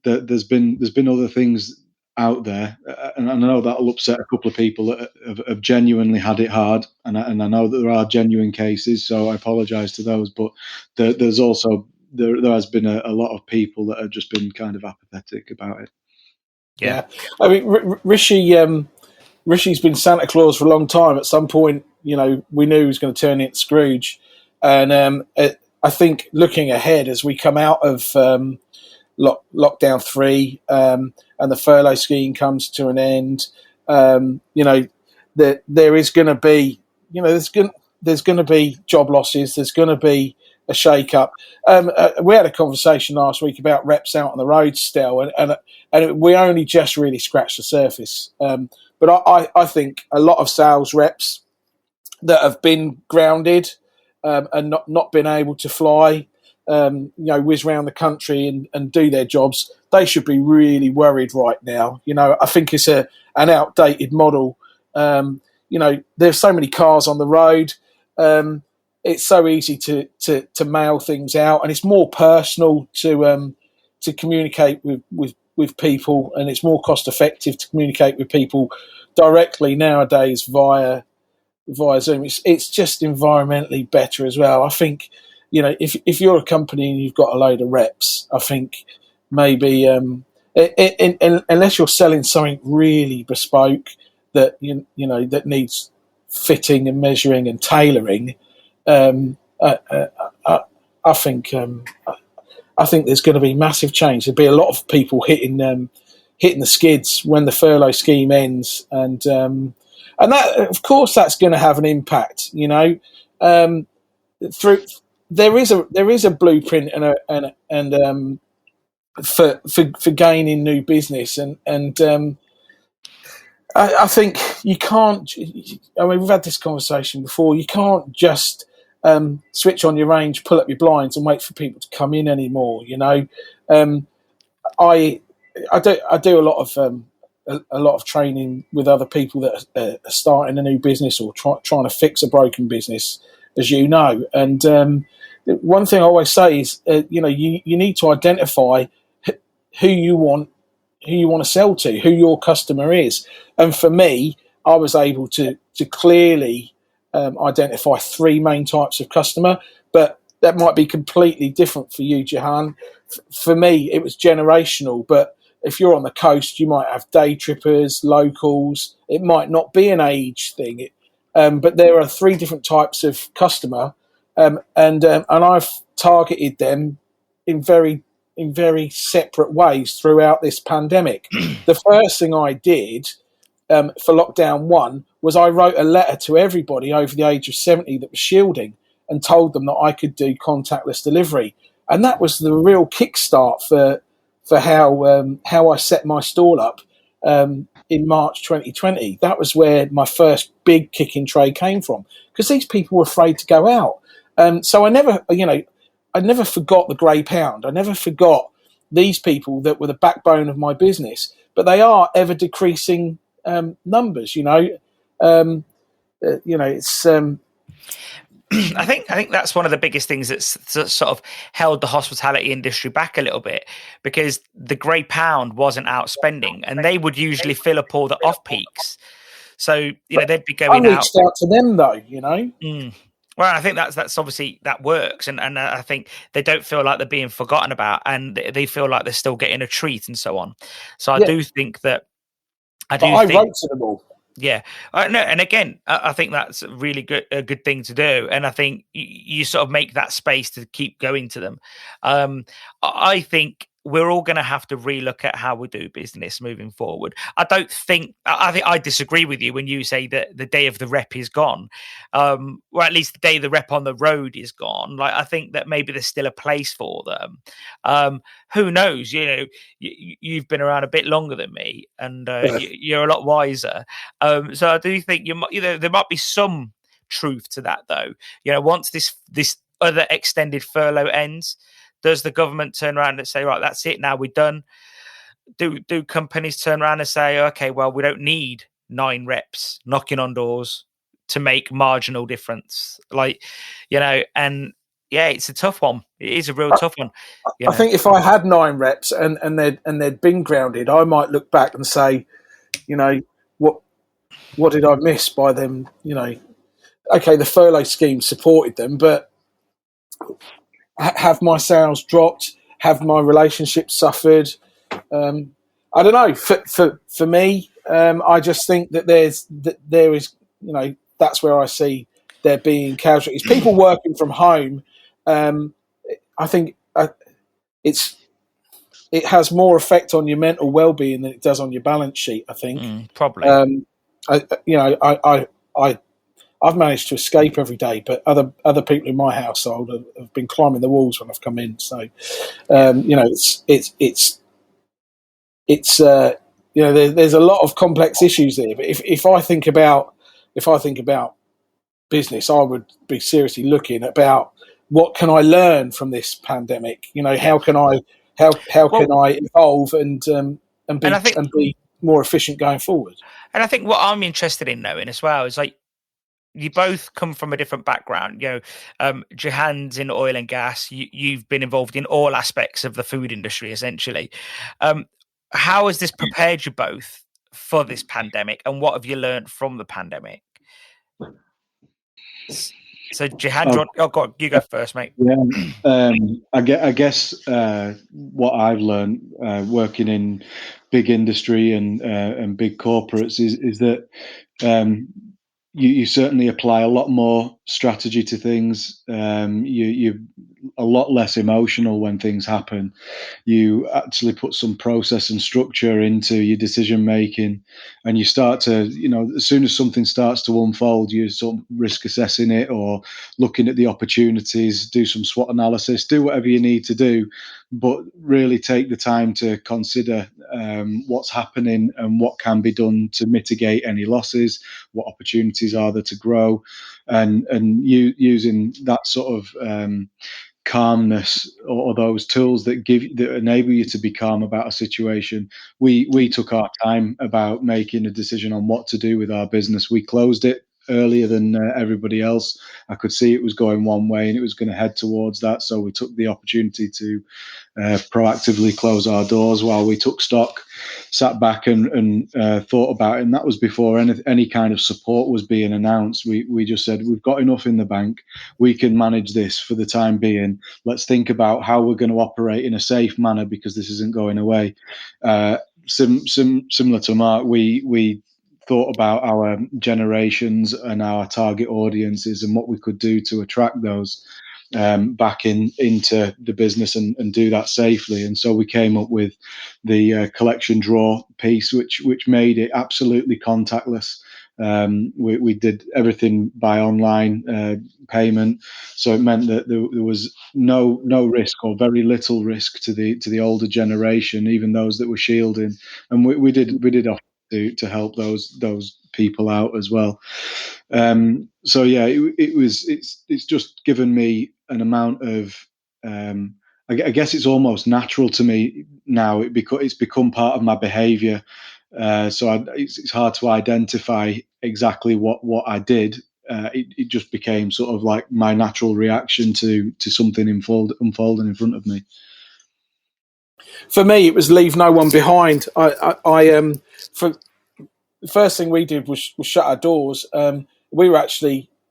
Speaker 3: there's been other things out there, and I know that'll upset a couple of people that have genuinely had it hard, and I know that there are genuine cases, so I apologise to those. But there's also there has been a lot of people that have just been kind of apathetic about it.
Speaker 2: Yeah. I mean, Rishi's been Santa Claus for a long time. At some point, we knew he was going to turn into Scrooge, and I think looking ahead as we come out of lockdown 3 and the furlough scheme comes to an end, that there is going to be, there's going to be job losses. There's going to be a shake-up. We had a conversation last week about reps out on the road still, and we only just really scratched the surface. But I think a lot of sales reps that have been grounded and not been able to fly, whiz around the country and do their jobs, they should be really worried right now. I think it's an outdated model. There's so many cars on the road. It's so easy to mail things out, and it's more personal to communicate with people, and it's more cost effective to communicate with people directly nowadays via Zoom. It's just environmentally better as well. I think, if you're a company and you've got a load of reps, I think maybe unless you're selling something really bespoke that that needs fitting and measuring and tailoring, I think there's going to be massive change. There'll be a lot of people hitting the skids when the furlough scheme ends, and that, of course, that's going to have an impact. There is a blueprint for gaining new business, and I think you can't. I mean, we've had this conversation before. You can't just switch on your range, pull up your blinds, and wait for people to come in anymore. I do a lot of training with other people that are starting a new business or trying to fix a broken business, as you know. And one thing I always say is, you need to identify who you want to sell to, who your customer is. And for me, I was able to clearly identify three main types of customer, but that might be completely different for you, Cihan. For me, it was generational, but if you're on the coast, you might have day trippers, locals. It might not be an age thing, but there are three different types of customer, and I've targeted them in very separate ways throughout this pandemic. The first thing I did for lockdown 1 was I wrote a letter to everybody over the age of 70 that was shielding and told them that I could do contactless delivery. And that was the real kickstart for how I set my stall up in March 2020. That was where my first big kick in trade came from, because these people were afraid to go out. So I never forgot the grey pound. I never forgot these people that were the backbone of my business, but they are ever decreasing numbers. It's.
Speaker 1: I think that's one of the biggest things that's sort of held the hospitality industry back a little bit, because the grey pound wasn't outspending, and they would usually fill up all the off peaks. So they'd be going out.
Speaker 2: I reached out to them though.
Speaker 1: Well, I think that's obviously that works, and I think they don't feel like they're being forgotten about, and they feel like they're still getting a treat and so on. So I do think that I
Speaker 2: wrote to them all.
Speaker 1: Yeah, no, and again, I think that's really a good thing to do, and I think you sort of make that space to keep going to them. I think we're all going to have to relook at how we do business moving forward. I think I disagree with you when you say that the day of the rep is gone, or at least the day the rep on the road is gone. Like, I think that maybe there's still a place for them. Who knows? You've been around a bit longer than me, and you're a lot wiser. So I do think there might be some truth to that, though. Once this other extended furlough ends, does the government turn around and say, right, that's it, now we're done? Do companies turn around and say, okay, well, we don't need 9 reps knocking on doors to make marginal difference? And yeah, it's a tough one. It is a real tough one.
Speaker 2: I think if I had 9 reps and they'd been grounded, I might look back and say, what did I miss by them? Okay, the furlough scheme supported them, but have my sales dropped? Have my relationships suffered? I don't know. For me, I just think that there is, that's where I see there being casualties. People working from home. I think it has more effect on your mental well-being than it does on your balance sheet, I think.
Speaker 1: Probably.
Speaker 2: I've managed to escape every day, but other people in my household have been climbing the walls when I've come in. So, there's a lot of complex issues there. But if I think about business, I would be seriously looking about what can I learn from this pandemic? How can I can I evolve and be more efficient going forward?
Speaker 1: And I think what I'm interested in knowing as well is, like, you both come from a different background. Cihan's in oil and gas. You've been involved in all aspects of the food industry, essentially. How has this prepared you both for this pandemic, and what have you learned from the pandemic? So, Cihan, you go first, mate.
Speaker 3: Yeah, I guess what I've learned working in big industry and big corporates is that you certainly apply a lot more strategy to things. You're a lot less emotional when things happen. You actually put some process and structure into your decision making, and you start to, as soon as something starts to unfold, you sort of risk assessing it or looking at the opportunities, do some SWOT analysis, do whatever you need to do, but really take the time to consider what's happening and what can be done to mitigate any losses, what opportunities are there to grow, and using that sort of calmness or those tools that enable you to be calm about a situation. We took our time about making a decision on what to do with our business. We closed it earlier than everybody else. I could see it was going one way and it was going to head towards that, so we took the opportunity to proactively close our doors while we took stock, sat back and thought about it. And that was before any kind of support was being announced. We just said, we've got enough in the bank, we can manage this for the time being. Let's think about how we're going to operate in a safe manner, because this isn't going away. Similar to Mark, we thought about our generations and our target audiences and what we could do to attract those back into the business and do that safely. And so we came up with the collection draw piece, which made it absolutely contactless. We did everything by online payment, so it meant that there was no risk or very little risk to the older generation, even those that were shielding. And we did offer to help those people out as well. So yeah, it's just given me an amount of I guess it's almost natural to me now. It's become part of my behaviour. So it's hard to identify exactly what I did. It just became sort of like my natural reaction to something unfolding in front of me.
Speaker 2: For me, it was leave no one behind. For the first thing we did was shut our doors. We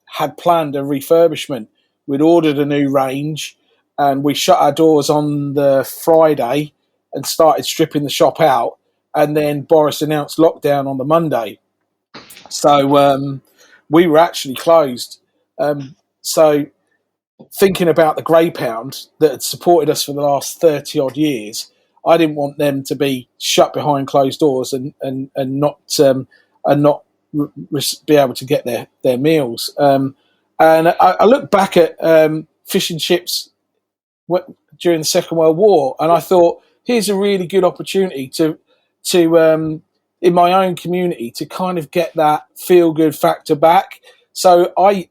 Speaker 2: had planned a refurbishment. We'd ordered a new range, and we shut our doors on the Friday and started stripping the shop out. And then Boris announced lockdown on the Monday. So we were actually closed. So thinking about the grey pound that had supported us for the last 30 odd years, I didn't want them to be shut behind closed doors and not be able to get their meals. And I look back at fish and chips during the Second World War, and I thought, here's a really good opportunity to in my own community to kind of get that feel good factor back. So I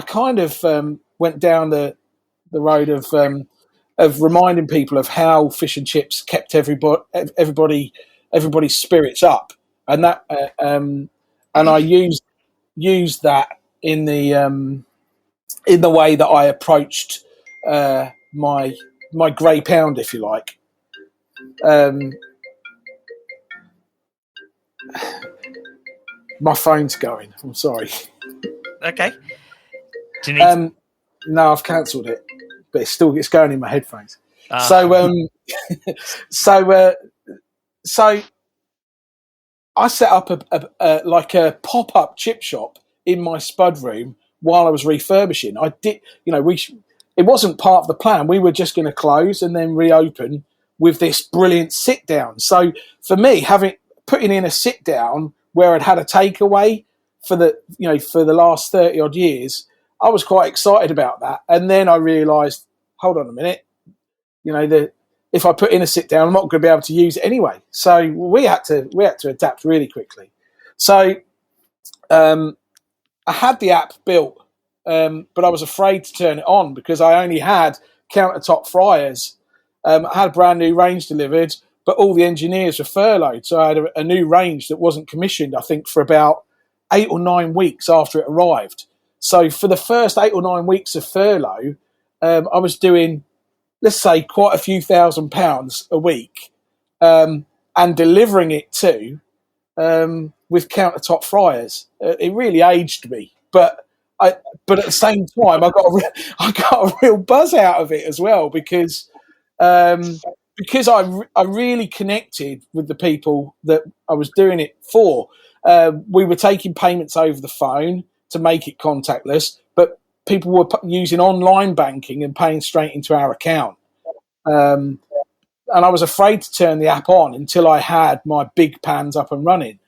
Speaker 2: kind of went down the road of reminding people of how fish and chips kept everybody's spirits up, and that and I used that in the way that I approached my grey pound, if you like. My phone's going. I'm sorry.
Speaker 1: Okay. Do you need
Speaker 2: no, I've cancelled it, but it's going in my headphones. So I set up a pop-up chip shop in my spud room while I was refurbishing. I did, it wasn't part of the plan. We were just going to close and then reopen with this brilliant sit down. So for me, putting in a sit down where I'd had a takeaway for the last 30 odd years, I was quite excited about that. And then I realised, hold on a minute, if I put in a sit down, I'm not going to be able to use it anyway. So we had to adapt really quickly. So I had the app built but I was afraid to turn it on because I only had countertop fryers. I had a brand new range delivered, but all the engineers were furloughed. So I had a new range that wasn't commissioned, I think, for about 8 or 9 weeks after it arrived. So for the first 8 or 9 weeks of furlough, I was doing, let's say, quite a few £1,000s a week, and delivering it too, with countertop fryers. It really aged me, but at the same time, I got a real buzz out of it as well because I really connected with the people that I was doing it for. We were taking payments over the phone to make it contactless, but people were using online banking and paying straight into our account. And I was afraid to turn the app on until I had my big pans up and running.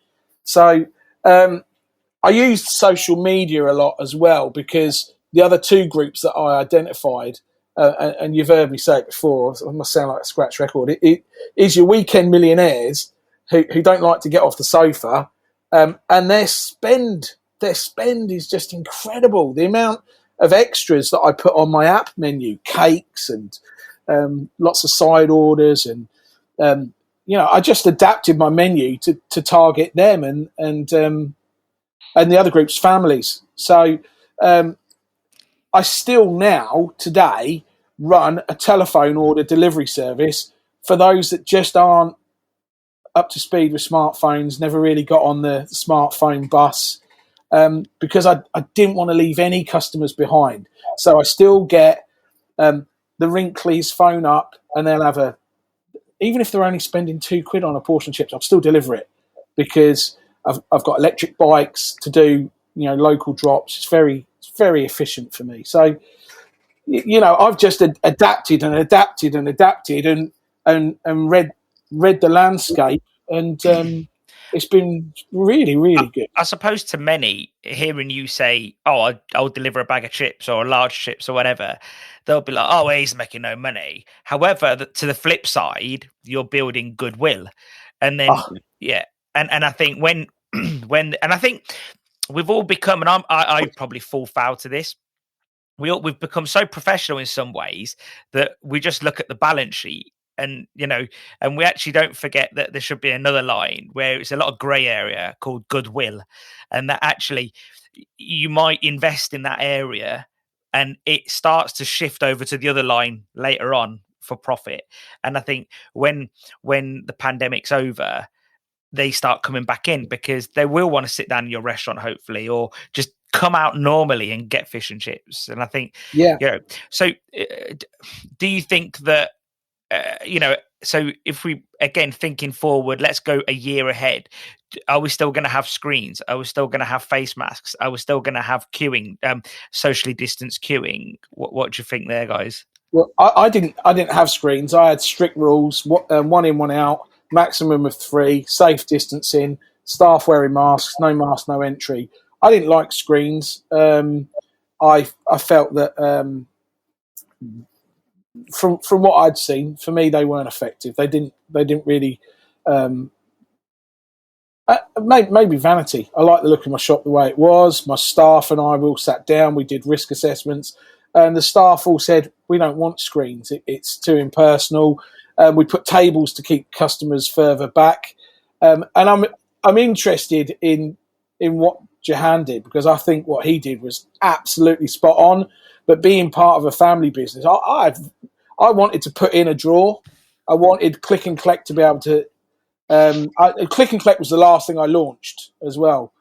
Speaker 2: So I used social media a lot as well because the other two groups that I identified, and you've heard me say it before, I must sound like a scratch record, it is your weekend millionaires who don't like to get off the sofa, and their spend is just incredible. The amount of extras that I put on my app menu, cakes and lots of side orders, and I just adapted my menu to target them and the other group's families. So I still now today run a telephone order delivery service for those that just aren't up to speed with smartphones, never really got on the smartphone bus, because I didn't want to leave any customers behind. So I still get the Wrinkleys phone up and they'll have even if they're only spending £2 on a portion of chips, I'll still deliver it because I've got electric bikes to do, local drops. It's very efficient for me. So, I've just adapted and read the landscape, and it's been really, really good.
Speaker 1: I suppose to many, hearing you say, "Oh, I'll deliver a bag of chips or a large chips or whatever," they'll be like, "Oh, he's making no money." However, to the flip side, you're building goodwill, and then and I think when I think we've all become, and I probably fall foul to this. We've become so professional in some ways that we just look at the balance sheet. And, and we actually don't forget that there should be another line where it's a lot of grey area called goodwill. And that actually you might invest in that area and it starts to shift over to the other line later on for profit. And I think when the pandemic's over, they start coming back in because they will want to sit down in your restaurant, hopefully, or just come out normally and get fish and chips. And I think, so do you think that, so if we, again, thinking forward, let's go a year ahead. Are we still going to have screens? Are we still going to have face masks? Are we still going to have queuing, socially distanced queuing? What do you think there, guys?
Speaker 2: Well, I didn't have screens. I had strict rules, one in, one out, maximum of 3, safe distancing, staff wearing masks, no entry. I didn't like screens. I felt that from what I'd seen, for me, they weren't effective. They didn't really. Maybe vanity. I like the look of my shop the way it was. My staff and I all sat down. We did risk assessments, and the staff all said we don't want screens. It's too impersonal. We put tables to keep customers further back, and I'm interested in what Cihan did because I think what he did was absolutely spot on. But being part of a family business, I wanted to put in a drawer. I wanted Click and Collect to be able to. Click and Collect was the last thing I launched as well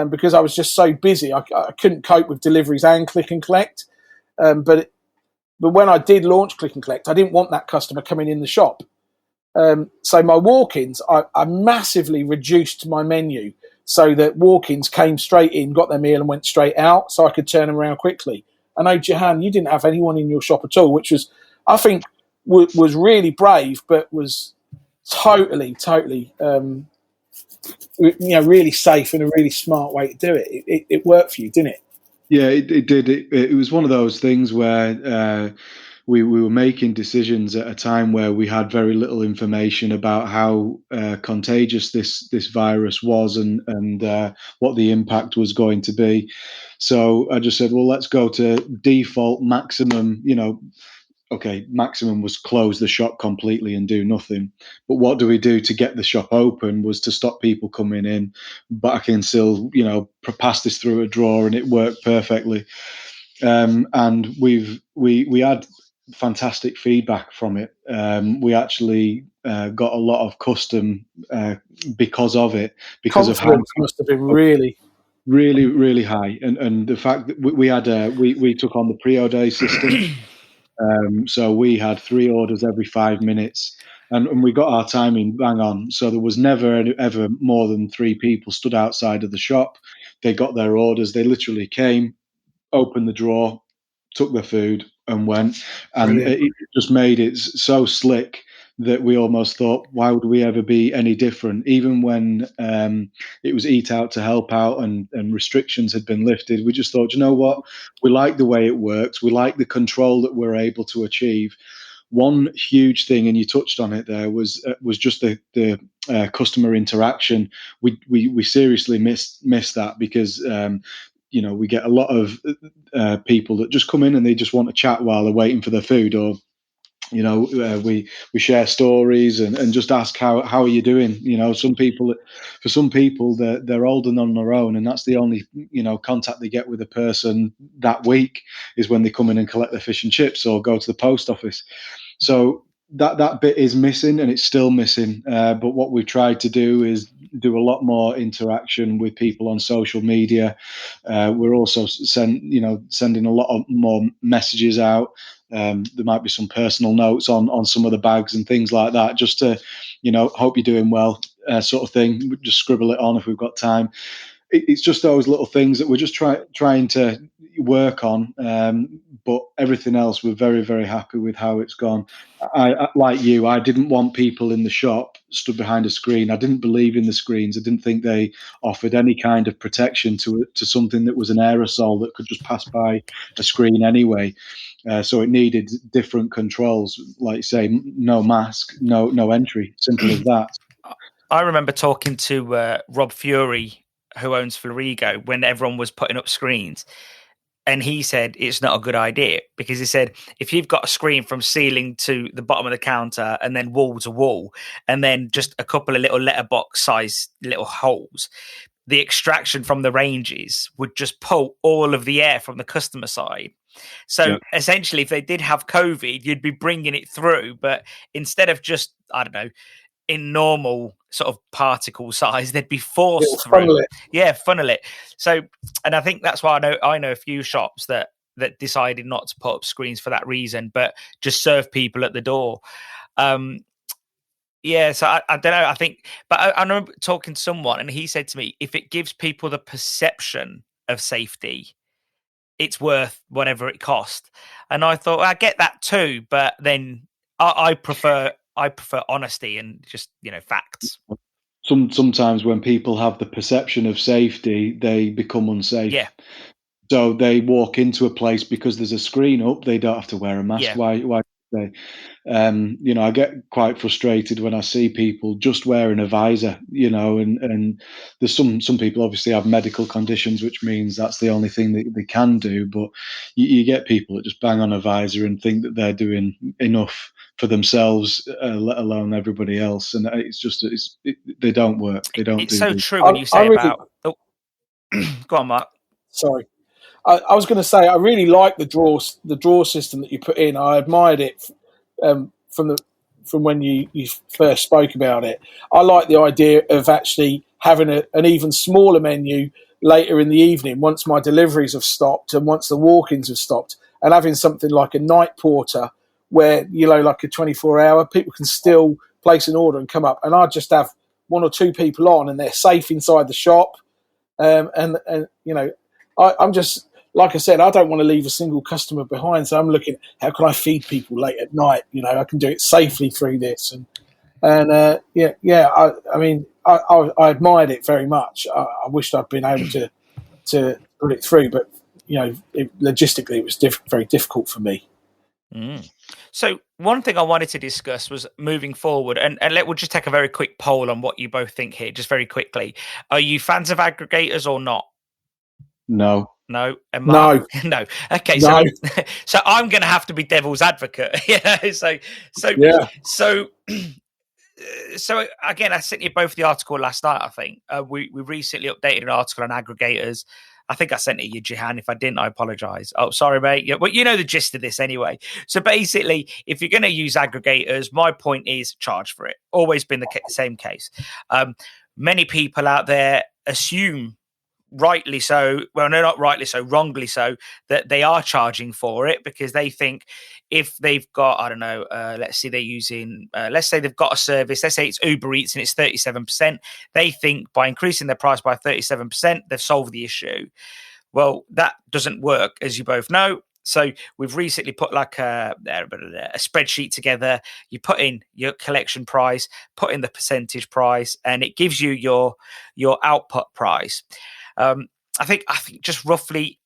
Speaker 2: because I was just so busy. I couldn't cope with deliveries and Click and Collect. But when I did launch Click and Collect, I didn't want that customer coming in the shop. So my walk-ins, I massively reduced my menu so that walk-ins came straight in, got their meal and went straight out so I could turn them around quickly. I know, Cihan, you didn't have anyone in your shop at all, which was, I think, was really brave, but was totally, really safe and a really smart way to do it. It worked for you, didn't it?
Speaker 3: Yeah, it did. It was one of those things where we were making decisions at a time where we had very little information about how contagious this virus was and what the impact was going to be. So I just said, well, let's go to default maximum, okay, maximum was close the shop completely and do nothing. But what do we do to get the shop open was to stop people coming in, but I can still, pass this through a drawer, and it worked perfectly. And we had fantastic feedback from it. We actually got a lot of custom because of it, because of how
Speaker 2: must have been really
Speaker 3: really high, and the fact that we took on the pre-order system. So we had 3 orders every 5 minutes, and we got our timing bang on. So there was never ever more than 3 people stood outside of the shop. They got their orders. They literally came, opened the drawer, took their food, and went. And it just made it so slick that we almost thought, why would we ever be any different? Even when it was eat out to help out and restrictions had been lifted, we just thought, you know what? We like the way it works. We like the control that we're able to achieve. One huge thing, and you touched on it there, was just the customer interaction. We seriously missed that because we get a lot of people that just come in and they just want to chat while they're waiting for their food, or we share stories and just ask how are you doing. For some people they're old and on their own, and that's the only contact they get with a person that week is when they come in and collect their fish and chips or go to the post office. So that bit is missing, and it's still missing. But what we've tried to do is do a lot more interaction with people on social media. We're also sending a lot more messages out. There might be some personal notes on some of the bags and things like that, just to, hope you're doing well, sort of thing. We just scribble it on if we've got time. It's just those little things that we're just trying to work on. But everything else, we're very, very happy with how it's gone. I like you, I didn't want people in the shop stood behind a screen. I didn't believe in the screens. I didn't think they offered any kind of protection to something that was an aerosol that could just pass by a screen anyway. So it needed different controls, like you say, no mask, no entry, simple as that.
Speaker 1: I remember talking to Rob Fury, who owns Florigo, when everyone was putting up screens. And he said it's not a good idea because he said if you've got a screen from ceiling to the bottom of the counter and then wall to wall and then just a couple of little letterbox size little holes, the extraction from the ranges would just pull all of the air from the customer side. So essentially, if they did have COVID, you'd be bringing it through. But instead of just, I don't know, in normal sort of particle size, they'd be forced through. Funnel it. So, and I think that's why I know a few shops that decided not to put up screens for that reason, but just serve people at the door. So I don't know. I think, but I remember talking to someone, and he said to me, if it gives people the perception of safety, it's worth whatever it costs. And I thought, I get that too, but then I prefer honesty and just, facts.
Speaker 3: Sometimes when people have the perception of safety, they become unsafe.
Speaker 1: Yeah.
Speaker 3: So they walk into a place because there's a screen up, they don't have to wear a mask.
Speaker 1: Yeah.
Speaker 3: Why they? I get quite frustrated when I see people just wearing a visor, and there's some people obviously have medical conditions, which means that's the only thing that they can do. But you get people that just bang on a visor and think that they're doing enough for themselves, let alone everybody else. And they don't work. They don't.
Speaker 1: It's so true when you say about. Oh, go on, Mark.
Speaker 2: Sorry. I was going to say I really like the draw system that you put in. I admired it from when you first spoke about it. I like the idea of actually having an even smaller menu later in the evening once my deliveries have stopped and once the walk-ins have stopped, and having something like a night porter where like a 24-hour people can still place an order and come up, and I just have 1 or 2 people on and they're safe inside the shop. I'm just, like I said, I don't want to leave a single customer behind. So I'm looking, how can I feed people late at night? I can do it safely through this. I admired it very much. I wished I'd been able to put it through, but logistically it was very difficult for me.
Speaker 1: So one thing I wanted to discuss was moving forward, and we'll just take a very quick poll on what you both think here, just very quickly. Are you fans of aggregators or not?
Speaker 3: No.
Speaker 1: No, and Mark?
Speaker 2: No.
Speaker 1: No. Okay,
Speaker 2: No.
Speaker 1: so I'm going to have to be devil's advocate.
Speaker 2: Yeah.
Speaker 1: So again, I sent you both the article last night. I think we recently updated an article on aggregators. I think I sent it to you, Cihan. If I didn't, I apologise. Oh, sorry, mate. Yeah, well, you know the gist of this anyway. So basically, if you're going to use aggregators, my point is charge for it. Always been the same case. Many people out there assume, rightly so, well, no, not rightly so, wrongly so, that they are charging for it because they think if they've got, I don't know, let's say they're using, let's say they've got a service, let's say it's Uber Eats and it's 37%. They think by increasing their price by 37%, they've solved the issue. Well, that doesn't work, as you both know. So we've recently put like a spreadsheet together. You put in your collection price, put in the percentage price, and it gives you your output price. I think just roughly,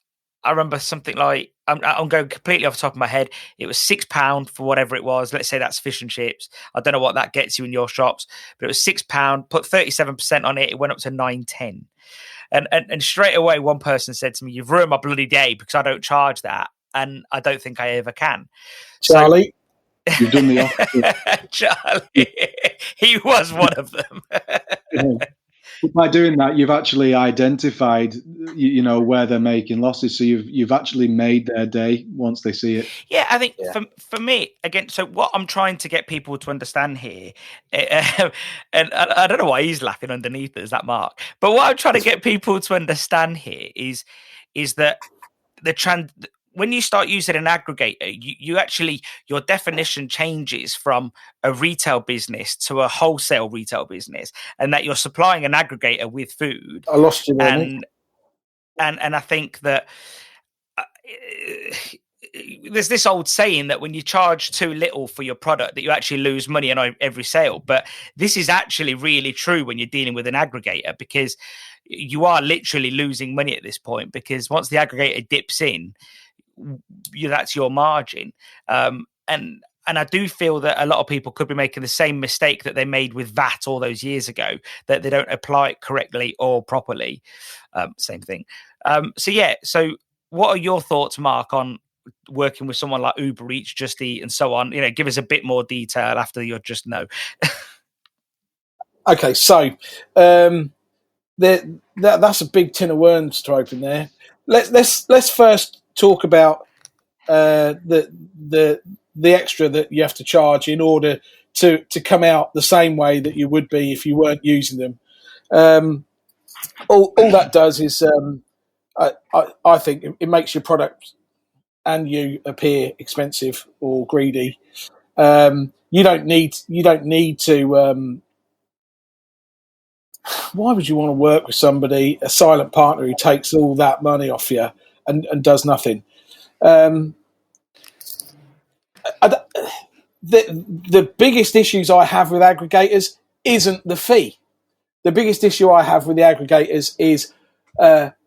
Speaker 1: I remember something like, I'm going completely off the top of my head. It was £6 for whatever it was. Let's say that's fish and chips. I don't know what that gets you in your shops, but it was £6. Put 37% on it. It went up to £9.10. And straight away, one person said to me, "You've ruined my bloody day because I don't charge that, and I don't think I ever can."
Speaker 2: Charlie,
Speaker 3: you've done the opposite.
Speaker 1: Charlie, he was one of them.
Speaker 3: By doing that, you've actually identified, where they're making losses. So you've actually made their day once they see it.
Speaker 1: Yeah, I think for me, again, so what I'm trying to get people to understand here, and I don't know why he's laughing underneath it, is that Mark? But what I'm trying to get people to understand here is that when you start using an aggregator, you actually, your definition changes from a retail business to a wholesale retail business, and that you're supplying an aggregator with food.
Speaker 2: I lost you there, Nick.
Speaker 1: And I think that there's this old saying that when you charge too little for your product, that you actually lose money on every sale. But this is actually really true when you're dealing with an aggregator, because you are literally losing money at this point, because once the aggregator dips in, that's your margin. And I do feel that a lot of people could be making the same mistake that they made with VAT all those years ago, that they don't apply it correctly or properly. Same thing. So what are your thoughts, Mark, on working with someone like Uber Eats, Just Eat, and so on? Give us a bit more detail after your just know.
Speaker 2: Okay, so that's a big tin of worms to open there. Let's first talk about the extra that you have to charge in order to come out the same way that you would be if you weren't using them. All that does is, I think it makes your product and you appear expensive or greedy. You don't need to. Why would you want to work with somebody, a silent partner, who takes all that money off you and does nothing? The biggest issues I have with aggregators isn't the fee. The biggest issue I have with the aggregators is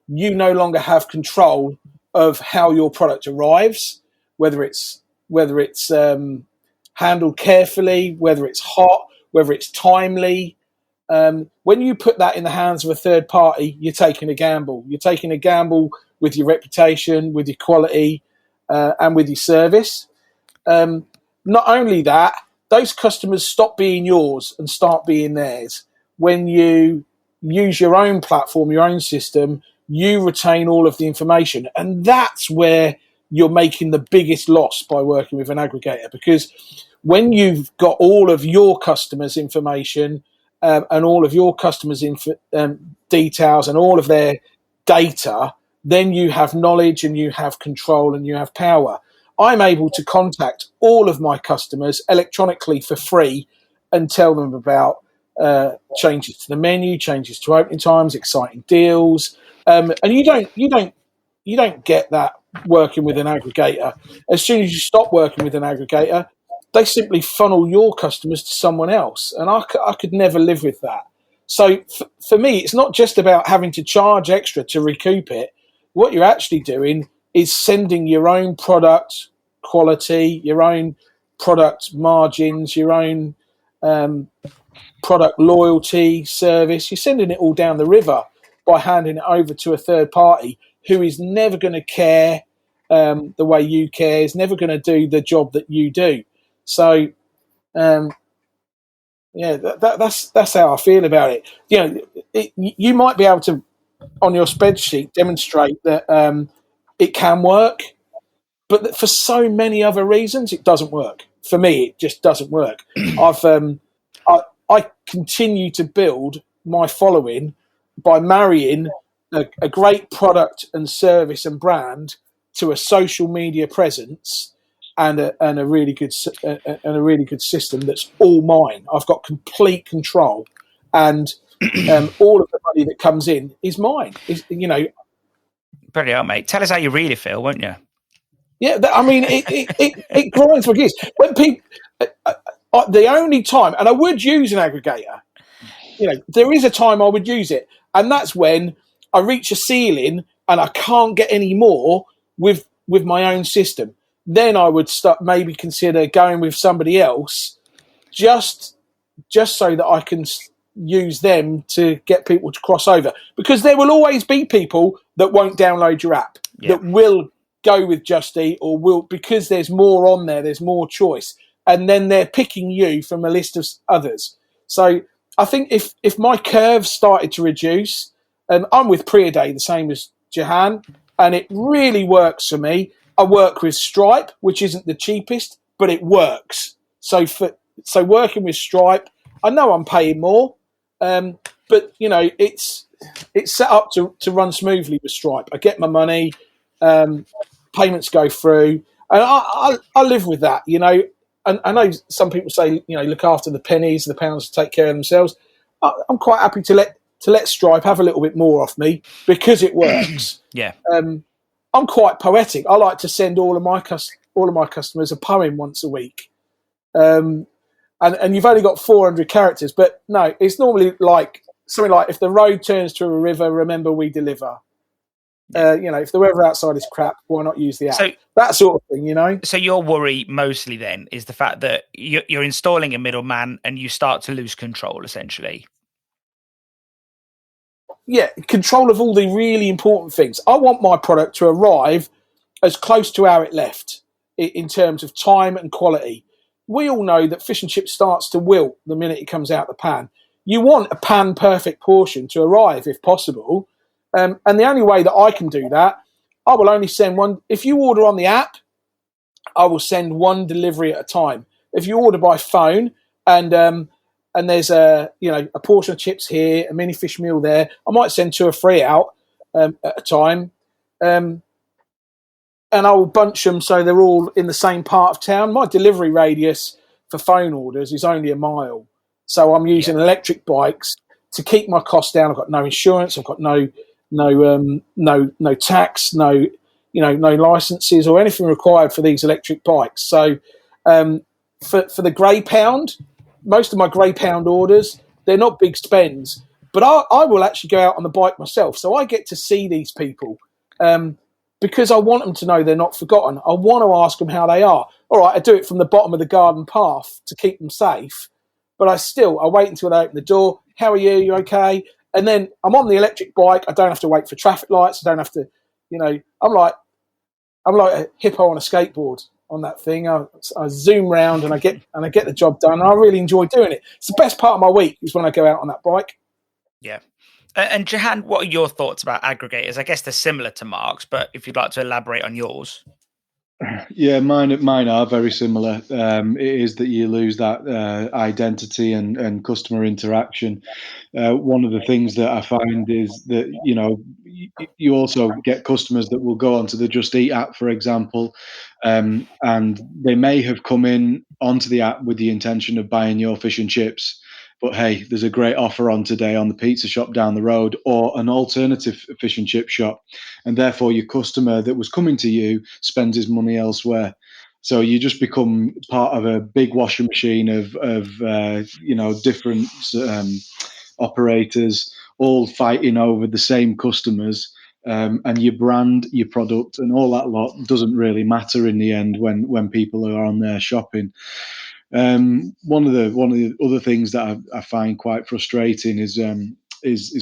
Speaker 2: you no longer have control of how your product arrives, whether it's handled carefully, whether it's hot, whether it's timely. When you put that in the hands of a third party, you're taking a gamble. You're taking a gamble with your reputation, with your quality, and with your service. Not only that, those customers stop being yours and start being theirs. When you use your own platform, your own system, you retain all of the information. And that's where you're making the biggest loss by working with an aggregator, because when you've got all of your customers' information and all of your customers' details and all of their data, then you have knowledge and you have control and you have power. I'm able to contact all of my customers electronically for free and tell them about changes to the menu, changes to opening times, exciting deals, and you don't get that working with an aggregator. As soon as you stop working with an aggregator, they simply funnel your customers to someone else, and I could never live with that. So for me, it's not just about having to charge extra to recoup it. What you're actually doing is sending your own product, quality, your own product margins, your own product loyalty, service. You're sending it all down the river by handing it over to a third party who is never going to care the way you care, is never going to do the job that you do. So, that's how I feel about it. You might be able to, on your spreadsheet, demonstrate that it can work, but for so many other reasons, it doesn't work. For me, it just doesn't work. I continue to build my following by marrying a great product and service and brand to a social media presence and a really good system that's all mine. I've got complete control, and all of the money that comes in is mine.
Speaker 1: Brilliant, mate. Tell us how you really feel, won't you?
Speaker 2: Yeah, it grinds my gears when people. The only time, and I would use an aggregator. There is a time I would use it, and that's when I reach a ceiling and I can't get any more with my own system. Then I would maybe consider going with somebody else, just so that I can use them to get people to cross over. Because there will always be people that won't download your app, that will go with Just Eat, because there's more on there, there's more choice. And then they're picking you from a list of others. So I think if my curve started to reduce, and I'm with Pre-A-Day, the same as Cihan, and it really works for me. I work with Stripe, which isn't the cheapest, but it works. So working with Stripe, I know I'm paying more, but it's set up to run smoothly with Stripe. I get my money, payments go through, and I live with that. And I know some people say, look after the pennies, the pounds to take care of themselves. I'm quite happy to let Stripe have a little bit more off me because it works.
Speaker 1: Yeah.
Speaker 2: I'm quite poetic. I like to send all of my customers a poem once a week. And you've only got 400 characters, but no, it's normally like something like, if the road turns to a river, remember we deliver. If the weather outside is crap, why not use the app? So, that sort of thing,
Speaker 1: So your worry mostly then is the fact that you're installing a middleman and you start to lose control, essentially.
Speaker 2: Yeah, control of all the really important things. I want my product to arrive as close to how it left in terms of time and quality. We all know that fish and chips starts to wilt the minute it comes out the pan. You want a pan-perfect portion to arrive if possible. And the only way that I can do that, I will only send one. If you order on the app, I will send one delivery at a time. If you order by phone and there's a portion of chips here, a mini fish meal there, I might send 2 or 3 out at a time. And I will bunch them so they're all in the same part of town. My delivery radius for phone orders is only a mile. So I'm using electric bikes to keep my costs down. I've got no insurance. I've got no tax, no licenses or anything required for these electric bikes. So for the grey pound, most of my grey pound orders, they're not big spends, but I will actually go out on the bike myself. So I get to see these people because I want them to know they're not forgotten. I want to ask them how they are. All right, I do it from the bottom of the garden path to keep them safe, but I wait until they open the door. How are you? You okay? And then I'm on the electric bike. I don't have to wait for traffic lights. I don't have to, I'm like a hippo on a skateboard on that thing. I zoom round and I get the job done. I really enjoy doing it. It's the best part of my week is when I go out on that bike.
Speaker 1: Yeah. And Cihan, what are your thoughts about aggregators? I guess they're similar to Mark's, but if you'd like to elaborate on yours.
Speaker 3: Yeah, mine are very similar. It is that you lose that identity and customer interaction. One of the things that I find is that, you also get customers that will go onto the Just Eat app, for example, and they may have come in onto the app with the intention of buying your fish and chips. But hey, there's a great offer on today on the pizza shop down the road or an alternative fish and chip shop. And therefore your customer that was coming to you spends his money elsewhere. So you just become part of a big washing machine of different operators all fighting over the same customers. and your brand, your product, and all that lot doesn't really matter in the end when people are on there shopping. One of the other things that I find quite frustrating is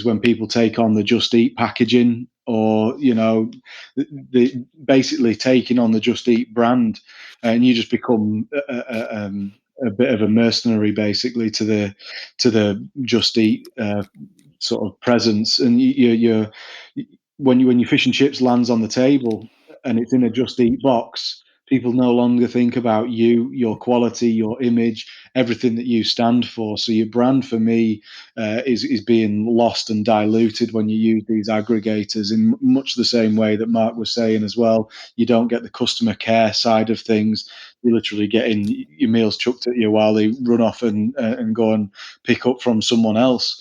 Speaker 3: when people take on the Just Eat packaging, or the basically taking on the Just Eat brand, and you just become a bit of a mercenary basically to the Just Eat sort of presence, and you're when your fish and chips lands on the table and it's in a Just Eat box, people no longer think about you, your quality, your image, everything that you stand for. So your brand, for me, is being lost and diluted when you use these aggregators, in much the same way that Mark was saying as well. You don't get the customer care side of things. You're literally getting your meals chucked at you while they run off and go and pick up from someone else.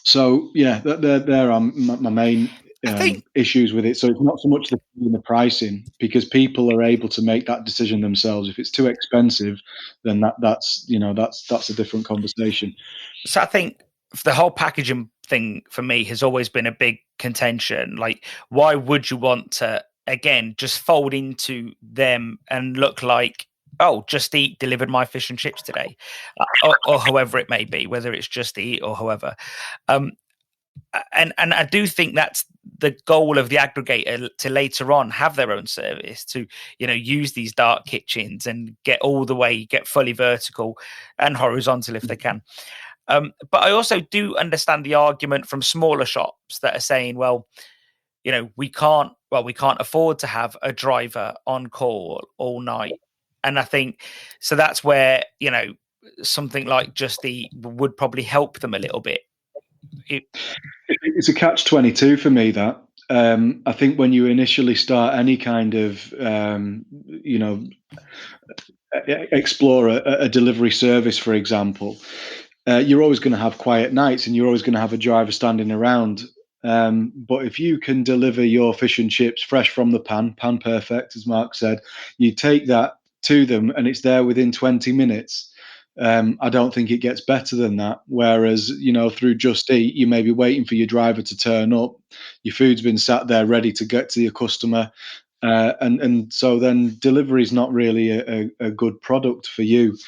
Speaker 3: So yeah, there are my main issues with it. So it's not so much the pricing, because people are able to make that decision themselves. If it's too expensive, then that's a different conversation.
Speaker 1: So I think the whole packaging thing for me has always been a big contention. Like, why would you want to, again, just fold into them and look like, oh, Just Eat delivered my fish and chips today, or however it may be, whether it's Just Eat or however. And I do think that's the goal of the aggregator, to later on have their own service, to use these dark kitchens and get fully vertical and horizontal if they can. But I also do understand the argument from smaller shops that are saying, well, we can't afford to have a driver on call all night. And I think so that's where, something like Just Eat would probably help them a little bit.
Speaker 3: It's a catch-22 for me, that. I think when you initially start any kind of, explore a delivery service, for example, you're always going to have quiet nights and you're always going to have a driver standing around. But if you can deliver your fish and chips fresh from the pan perfect, as Mark said, you take that to them and it's there within 20 minutes. I don't think it gets better than that. Whereas, through Just Eat, you may be waiting for your driver to turn up. Your food's been sat there ready to get to your customer. And so then delivery is not really a good product for you.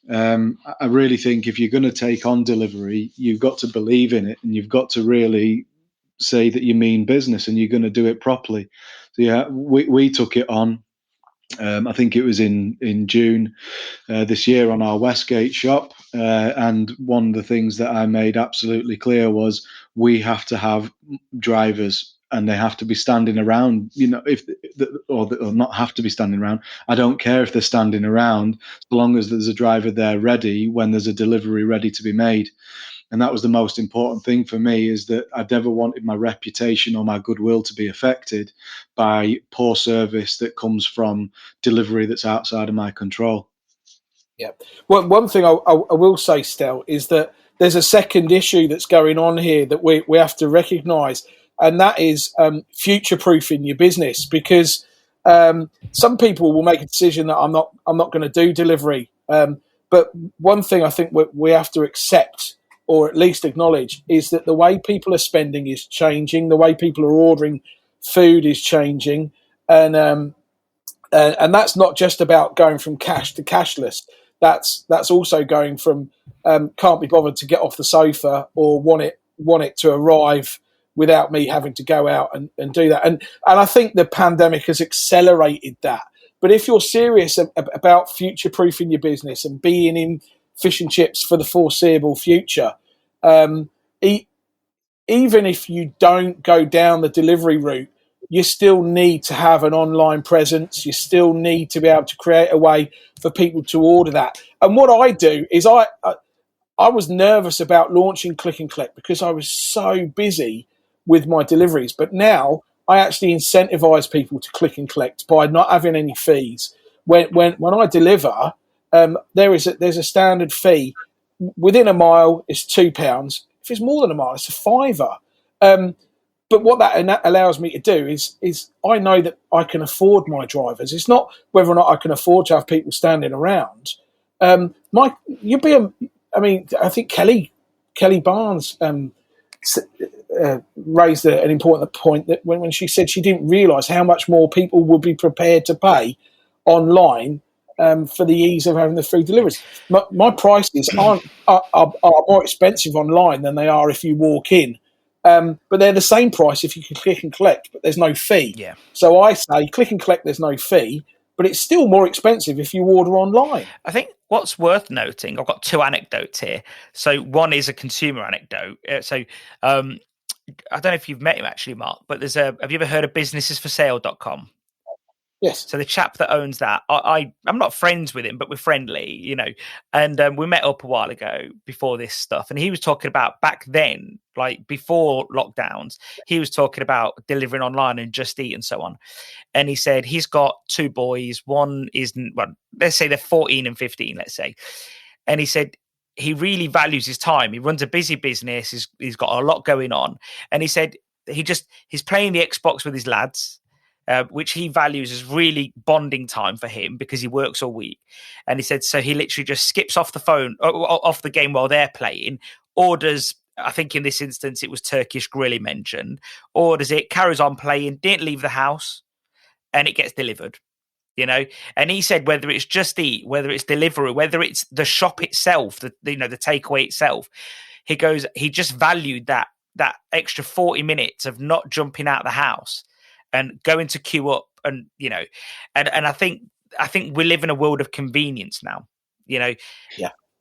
Speaker 3: I really think if you're going to take on delivery, you've got to believe in it, and you've got to really say that you mean business and you're going to do it properly. So yeah, we took it on. I think it was in June this year on our Westgate shop. And one of the things that I made absolutely clear was we have to have drivers, and they have to be standing around, or not have to be standing around. I don't care if they're standing around, so long as there's a driver there ready when there's a delivery ready to be made. And that was the most important thing for me, is that I never wanted my reputation or my goodwill to be affected by poor service that comes from delivery that's outside of my control.
Speaker 2: Yeah. Well, one thing I will say, Stel, is that there's a second issue that's going on here that we have to recognise, and that is future-proofing your business. Because some people will make a decision that I'm not going to do delivery. But one thing I think we have to accept, or at least acknowledge, is that the way people are spending is changing. The way people are ordering food is changing, and that's not just about going from cash to cashless. That's also going from can't be bothered to get off the sofa, or want it to arrive without me having to go out and do that. And I think the pandemic has accelerated that. But if you're serious about future-proofing your business and being in fish and chips for the foreseeable future, even if you don't go down the delivery route, you still need to have an online presence. You still need to be able to create a way for people to order that. And what I do is I was nervous about launching Click and Collect because I was so busy with my deliveries. But now I actually incentivize people to Click and Collect by not having any fees. When I deliver, there's a standard fee. Within a mile, it's £2. If it's more than a mile, it's £5. But what that allows me to do is I know that I can afford my drivers. It's not whether or not I can afford to have people standing around. I think Kelly Barnes raised an important point that when she said she didn't realise how much more people would be prepared to pay online for the ease of having the food delivered. My prices are more expensive online than they are if you walk in. But they're the same price if you can click and collect, but there's no fee.
Speaker 1: Yeah.
Speaker 2: So I say click and collect, there's no fee, but it's still more expensive if you order online.
Speaker 1: I think what's worth noting, I've got two anecdotes here. So one is a consumer anecdote. I don't know if you've met him actually, Mark, but have you ever heard of businessesforsale.com?
Speaker 2: Yes.
Speaker 1: So the chap that owns that, I'm not friends with him, but we're friendly, and we met up a while ago before this stuff. And he was talking about back then, like before lockdowns, he was talking about delivering online and Just Eat and so on. And he said he's got two boys. One is, well, let's say they're 14 and 15, let's say. And he said he really values his time. He runs a busy business. He's got a lot going on. And he said he's playing the Xbox with his lads, which he values as really bonding time for him because he works all week. And he said, so he literally just skips off the game while they're playing, orders, I think in this instance, it was Turkish grill he mentioned, orders it, carries on playing, didn't leave the house, and it gets delivered, And he said whether it's Just Eat, whether it's delivery, whether it's the shop itself, the takeaway itself, he goes, he just valued that extra 40 minutes of not jumping out of the house and going to queue up, and and I think we live in a world of convenience now,
Speaker 2: Yeah.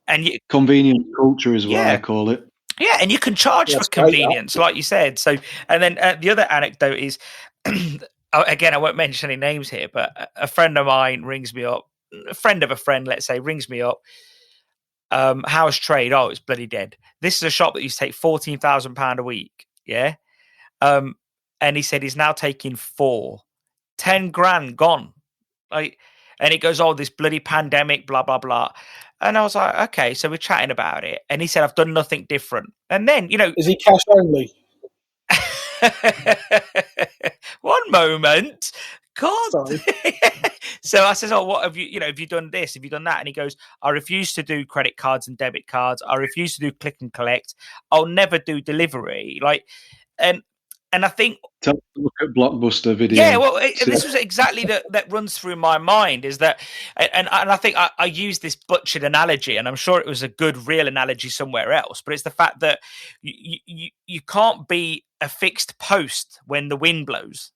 Speaker 1: And
Speaker 3: convenient culture is what I call it.
Speaker 1: Yeah, and you can charge for convenience, like you said. So, and then the other anecdote is, again, I won't mention any names here, but a friend of mine rings me up, a friend of a friend, let's say, rings me up. How's trade? Oh, it's bloody dead. This is a shop that used to take £14,000 a week. Yeah. And he said he's now taking 10 grand gone. Like, and he goes, oh, this bloody pandemic, blah, blah, blah. And I was like, okay, so we're chatting about it. And he said, I've done nothing different. And then,
Speaker 2: Is he cash only?
Speaker 1: One moment. God.
Speaker 2: Sorry.
Speaker 1: So I says, oh, what have you, have you done this? Have you done that? And he goes, I refuse to do credit cards and debit cards. I refuse to do click and collect. I'll never do delivery. And I think,
Speaker 3: look at Blockbuster video.
Speaker 1: Yeah, well, this was exactly that runs through my mind, is that, and I think I used this butchered analogy, and I'm sure it was a good, real analogy somewhere else, but it's the fact that you can't be a fixed post when the wind blows.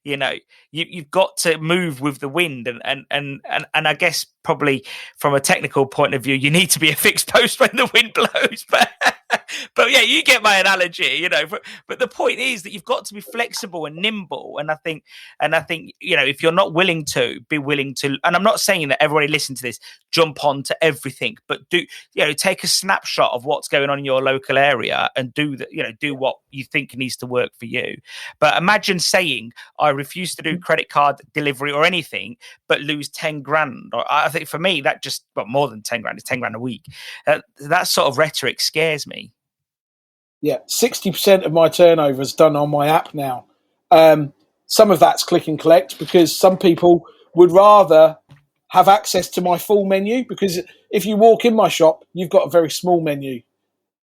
Speaker 1: You've got to move with the wind, and I guess probably from a technical point of view, you need to be a fixed post when the wind blows. But yeah, you get my analogy, But the point is that you've got to be flexible and nimble, and I think if you're not willing to be willing to, and I'm not saying that everybody listen to this jump on to everything, but take a snapshot of what's going on in your local area and do what you think needs to work for you. But imagine saying, I refuse to do credit card delivery or anything, but lose 10 grand. Or I think for me, that just, more than 10 grand, it's 10 grand a week. That sort of rhetoric scares me.
Speaker 2: Yeah, 60% of my turnover is done on my app now. Some of that's click and collect because some people would rather have access to my full menu, because if you walk in my shop, you've got a very small menu.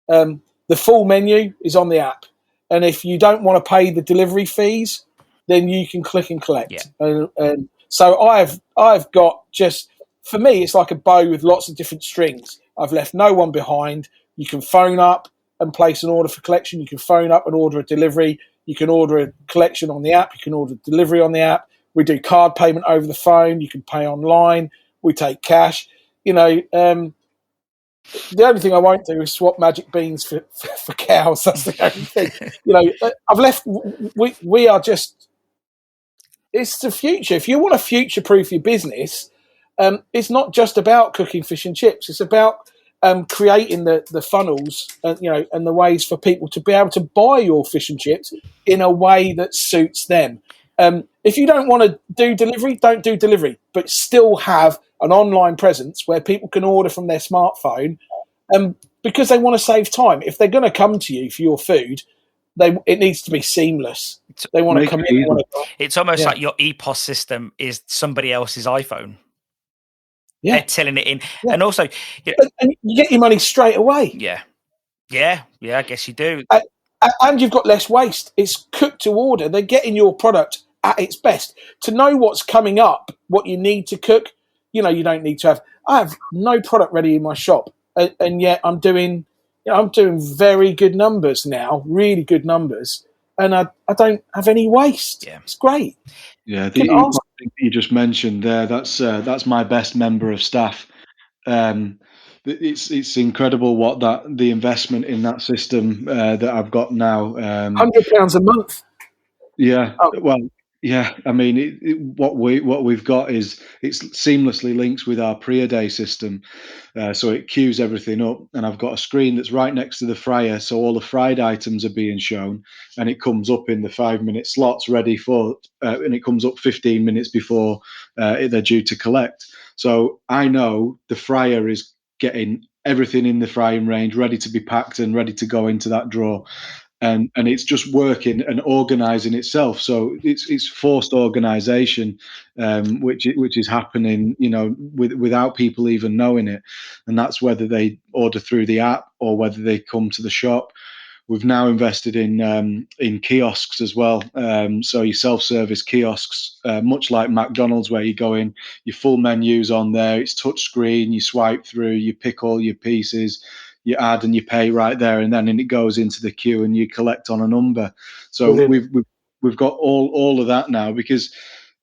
Speaker 2: The full menu is on the app. And if you don't want to pay the delivery fees, then you can click and collect.
Speaker 1: Yeah.
Speaker 2: And so I've got just, for me, it's like a bow with lots of different strings. I've left no one behind. You can phone up and place an order for collection. You can phone up and order a delivery. You can order a collection on the app. You can order delivery on the app. We do card payment over the phone. You can pay online. We take cash. The only thing I won't do is swap magic beans for cows. That's the only thing. I've left. We are just. It's the future. If you want to future-proof your business, it's not just about cooking fish and chips. It's about creating the funnels, and the ways for people to be able to buy your fish and chips in a way that suits them. If you don't want to do delivery, don't do delivery, but still have an online presence where people can order from their smartphone, because they want to save time. If they're going to come to you for your food, it needs to be seamless. They want to come in.
Speaker 1: It's almost like your EPOS system is somebody else's iPhone.
Speaker 2: Yeah.
Speaker 1: They're tilling it in. Yeah. And also,
Speaker 2: and you get your money straight away.
Speaker 1: Yeah, I guess you do.
Speaker 2: And you've got less waste. It's cooked to order. They're getting your product at its best. To know what's coming up, what you need to cook, you don't need to have. I have no product ready in my shop, and yet I'm doing very good numbers now, really good numbers, and I don't have any waste. Yeah. It's great.
Speaker 3: Yeah, the thing you just mentioned there, that's my best member of staff. It's incredible what the investment in that system that I've got now.
Speaker 2: £100 a month.
Speaker 3: Yeah, well, yeah. I mean, what we've got is it's seamlessly links with our pre-a-day system, so it queues everything up. And I've got a screen that's right next to the fryer, so all the fried items are being shown, and it comes up in the 5-minute slots ready for, and it comes up 15 minutes before they're due to collect. So I know the fryer is getting everything in the frying range, ready to be packed and ready to go into that drawer. And it's just working and organising itself. So it's forced organisation, which is happening, without people even knowing it. And that's whether they order through the app or whether they come to the shop. We've now invested in kiosks as well. So your self-service kiosks, much like McDonald's, where you go in, your full menu's on there. It's touch screen. You swipe through. You pick all your pieces. You add and you pay right there, and then it goes into the queue, and you collect on a number. So we've got all of that now, because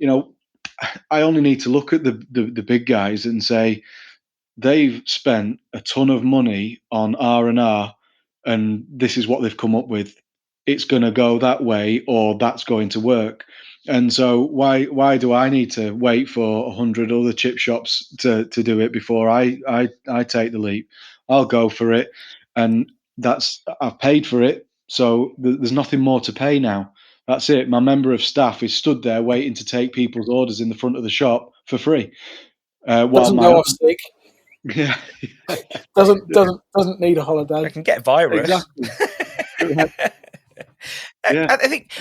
Speaker 3: I only need to look at the big guys and say they've spent a ton of money on R&R, and this is what they've come up with. It's going to go that way, or that's going to work. And so why do I need to wait for 100 other chip shops to do it before I take the leap? I'll go for it, and I've paid for it, so there's nothing more to pay now. That's it. My member of staff is stood there waiting to take people's orders in the front of the shop for free.
Speaker 2: Doesn't go off sick.
Speaker 3: Yeah,
Speaker 2: doesn't need a holiday.
Speaker 1: I can get a virus.
Speaker 3: Exactly.
Speaker 1: Yeah. I think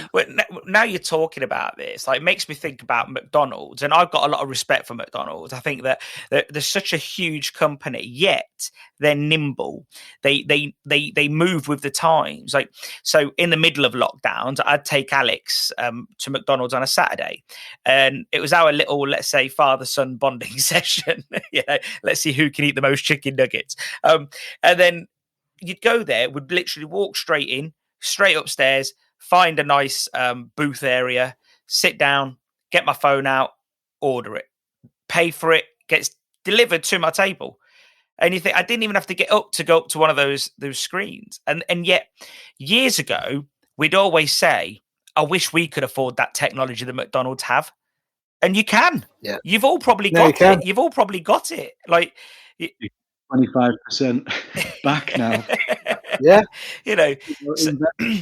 Speaker 1: now you're talking about this, it makes me think about McDonald's, and I've got a lot of respect for McDonald's. I think that they're such a huge company, yet they're nimble. They move with the times. So in the middle of lockdowns, I'd take Alex to McDonald's on a Saturday, and it was our little, let's say, father-son bonding session. Let's see who can eat the most chicken nuggets. And then you'd go there, would literally walk straight upstairs, find a nice booth area, sit down, get my phone out, order it, pay for it, gets delivered to my table. And you think, I didn't even have to go up to one of those screens. And yet, years ago, we'd always say, I wish we could afford that technology that McDonald's have. And you can. Yeah. You've all probably got it. You've all probably got it.
Speaker 3: 25% back now.
Speaker 2: Yeah.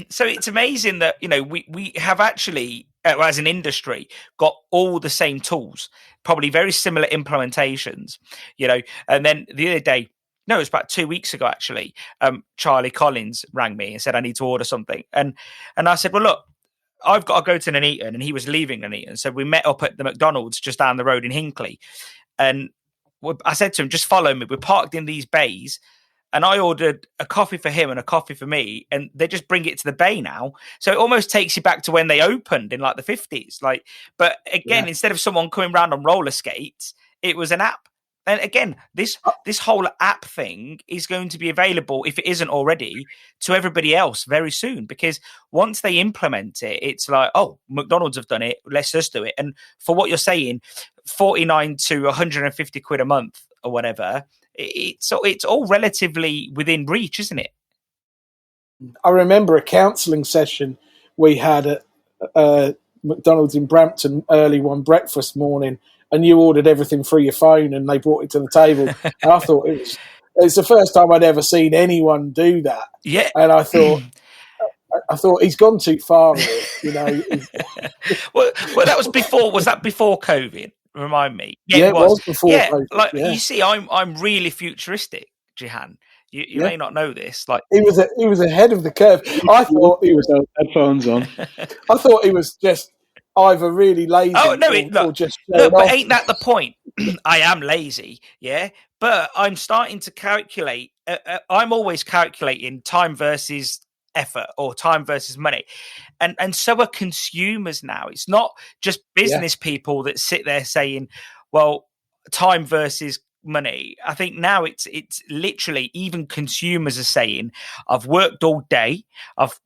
Speaker 1: So it's amazing that, we have actually, as an industry, got all the same tools, probably very similar implementations, and then the other day, no, it was about 2 weeks ago, actually, Charlie Collins rang me and said, I need to order something. And I said, well, look, I've got to go to Nuneaton, and he was leaving Nuneaton. So we met up at the McDonald's just down the road in Hinckley. And I said to him, just follow me. We're parked in these bays. And I ordered a coffee for him and a coffee for me, and they just bring it to the bay now. So it almost takes you back to when they opened in the 50s. But again, instead of someone coming around on roller skates, it was an app. And again, this whole app thing is going to be available, if it isn't already, to everybody else very soon. Because once they implement it, it's oh, McDonald's have done it, let's just do it. And for what you're saying, 49 to 150 quid a month or whatever, it's all relatively within reach, isn't it?
Speaker 2: I remember a counselling session we had at McDonald's in Brampton early one breakfast morning, and you ordered everything through your phone and they brought it to the table. And I thought it's the first time I'd ever seen anyone do that.
Speaker 1: Yeah.
Speaker 2: And I thought he's gone too far here,
Speaker 1: well, that was before. Was that before COVID? Remind me.
Speaker 2: Yeah, it was before COVID.
Speaker 1: You see, I'm really futuristic, Cihan. You may not know this.
Speaker 2: He was ahead of the curve. I thought he was
Speaker 3: headphones on.
Speaker 2: I thought he was just either really lazy or just
Speaker 1: no, but ain't that the point? I am lazy, yeah, but I'm starting to calculate. I'm always calculating time versus effort or time versus money. And so are consumers now. It's not just business people that sit there saying, well, time versus money. I think now it's literally even consumers are saying, I've worked all day. I've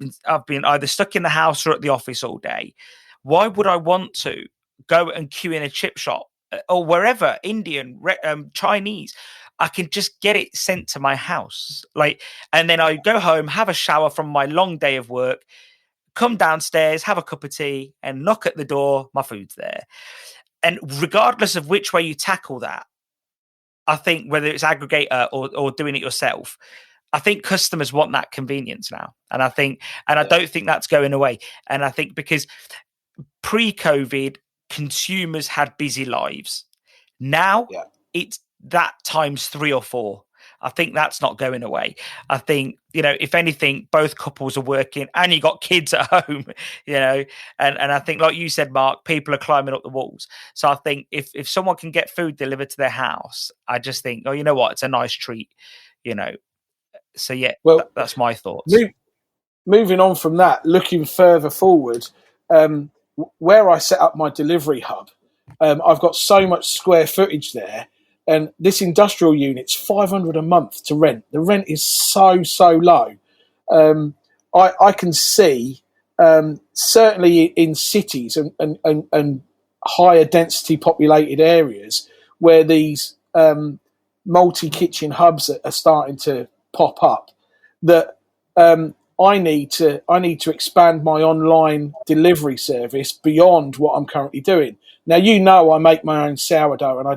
Speaker 1: been either stuck in the house or at the office all day. Why would I want to go and queue in a chip shop or wherever, Indian, Chinese? I can just get it sent to my house. And then I go home, have a shower from my long day of work, come downstairs, have a cup of tea, and knock at the door. My food's there. And regardless of which way you tackle that, I think whether it's aggregator or doing it yourself, I think customers want that convenience now. And I don't think that's going away. And I think because pre-COVID, consumers had busy lives. Now it's that times 3 or 4. I think that's not going away. I think, if anything, both couples are working and you got kids at home, and I think, like you said, Mark, people are climbing up the walls. So I think if someone can get food delivered to their house, I just think, oh, you know what? It's a nice treat, So, yeah, well, that's my thoughts.
Speaker 2: Moving on from that, looking further forward, where I set up my delivery hub, I've got so much square footage there. And this industrial unit's $500 a month to rent. The rent is so low. I can see, certainly in cities and higher density populated areas where these multi-kitchen hubs are starting to pop up, that I need to expand my online delivery service beyond what I'm currently doing. Now, I make my own sourdough, and I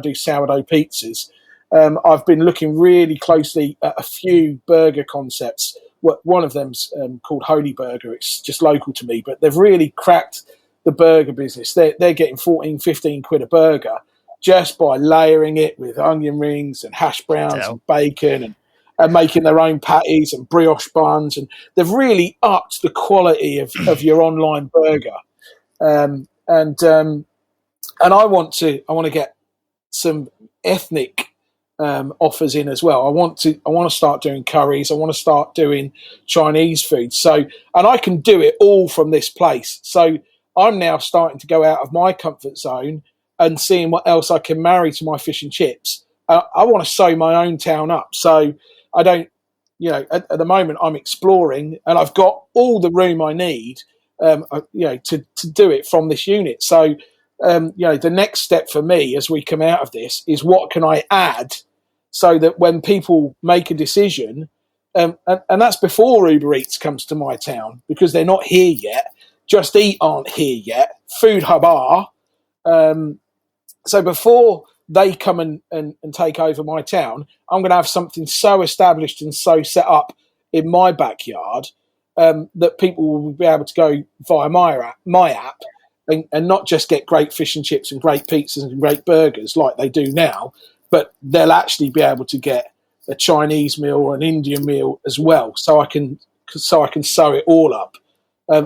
Speaker 2: do sourdough pizzas. I've been looking really closely at a few burger concepts. One of them's called Holy Burger. It's just local to me, but they've really cracked the burger business. They're getting 14, 15 quid a burger just by layering it with onion rings and hash browns and bacon and making their own patties and brioche buns. And they've really upped the quality of your online burger. And I want to get some ethnic offers in as well. I want to start doing curries. I want to start doing Chinese food. So, and I can do it all from this place. So I'm now starting to go out of my comfort zone and seeing what else I can marry to my fish and chips. I want to sew my own town up. So I don't, at the moment I'm exploring, and I've got all the room I need, to do it from this unit. So, the next step for me as we come out of this is what can I add so that when people make a decision, and that's before Uber Eats comes to my town, because they're not here yet. Just Eat aren't here yet. Food Hub are. So before they come and take over my town, I'm going to have something so established and so set up in my backyard that people will be able to go via my app and not just get great fish and chips and great pizzas and great burgers like they do now, but they'll actually be able to get a Chinese meal or an Indian meal as well. So I can sew it all up.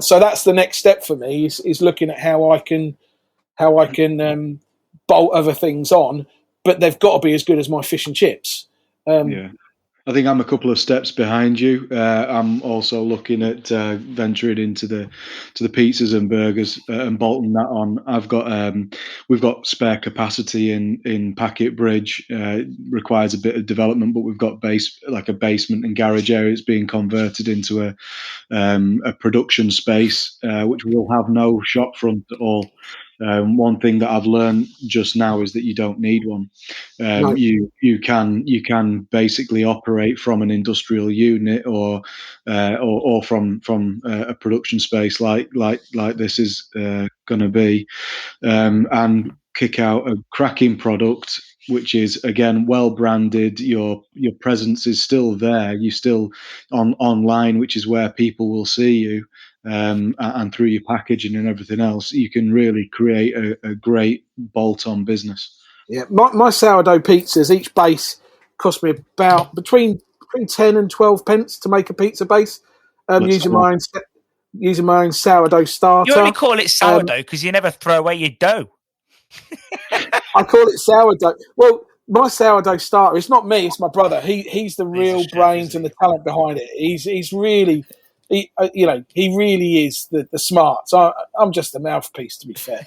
Speaker 2: So that's the next step for me is looking at how I can bolt other things on, but they've got to be as good as my fish and chips.
Speaker 3: I think I'm a couple of steps behind you. I'm also looking at venturing into the pizzas and burgers and bolting that on. We've got spare capacity in Packet Bridge. Requires a bit of development, but we've got a basement and garage area. It's being converted into a production space, which will have no shop front at all. One thing that I've learned just now is that you don't need one. No. You can basically operate from an industrial unit or from a production space like this is going to be, and kick out a cracking product, which is again well branded. Your presence is still there. You're still online, which is where people will see you. And through your packaging and everything else, you can really create a great bolt-on business.
Speaker 2: Yeah, my sourdough pizzas, each base cost me about between 10 and 12 pence to make a pizza base. Using my own sourdough starter.
Speaker 1: You only call it sourdough because you never throw away your dough.
Speaker 2: I call it sourdough. Well, my sourdough starter, it's not me, it's my brother. He's the real brains and the talent behind it. He's really, he really is the smarts. I'm just the mouthpiece, to be fair.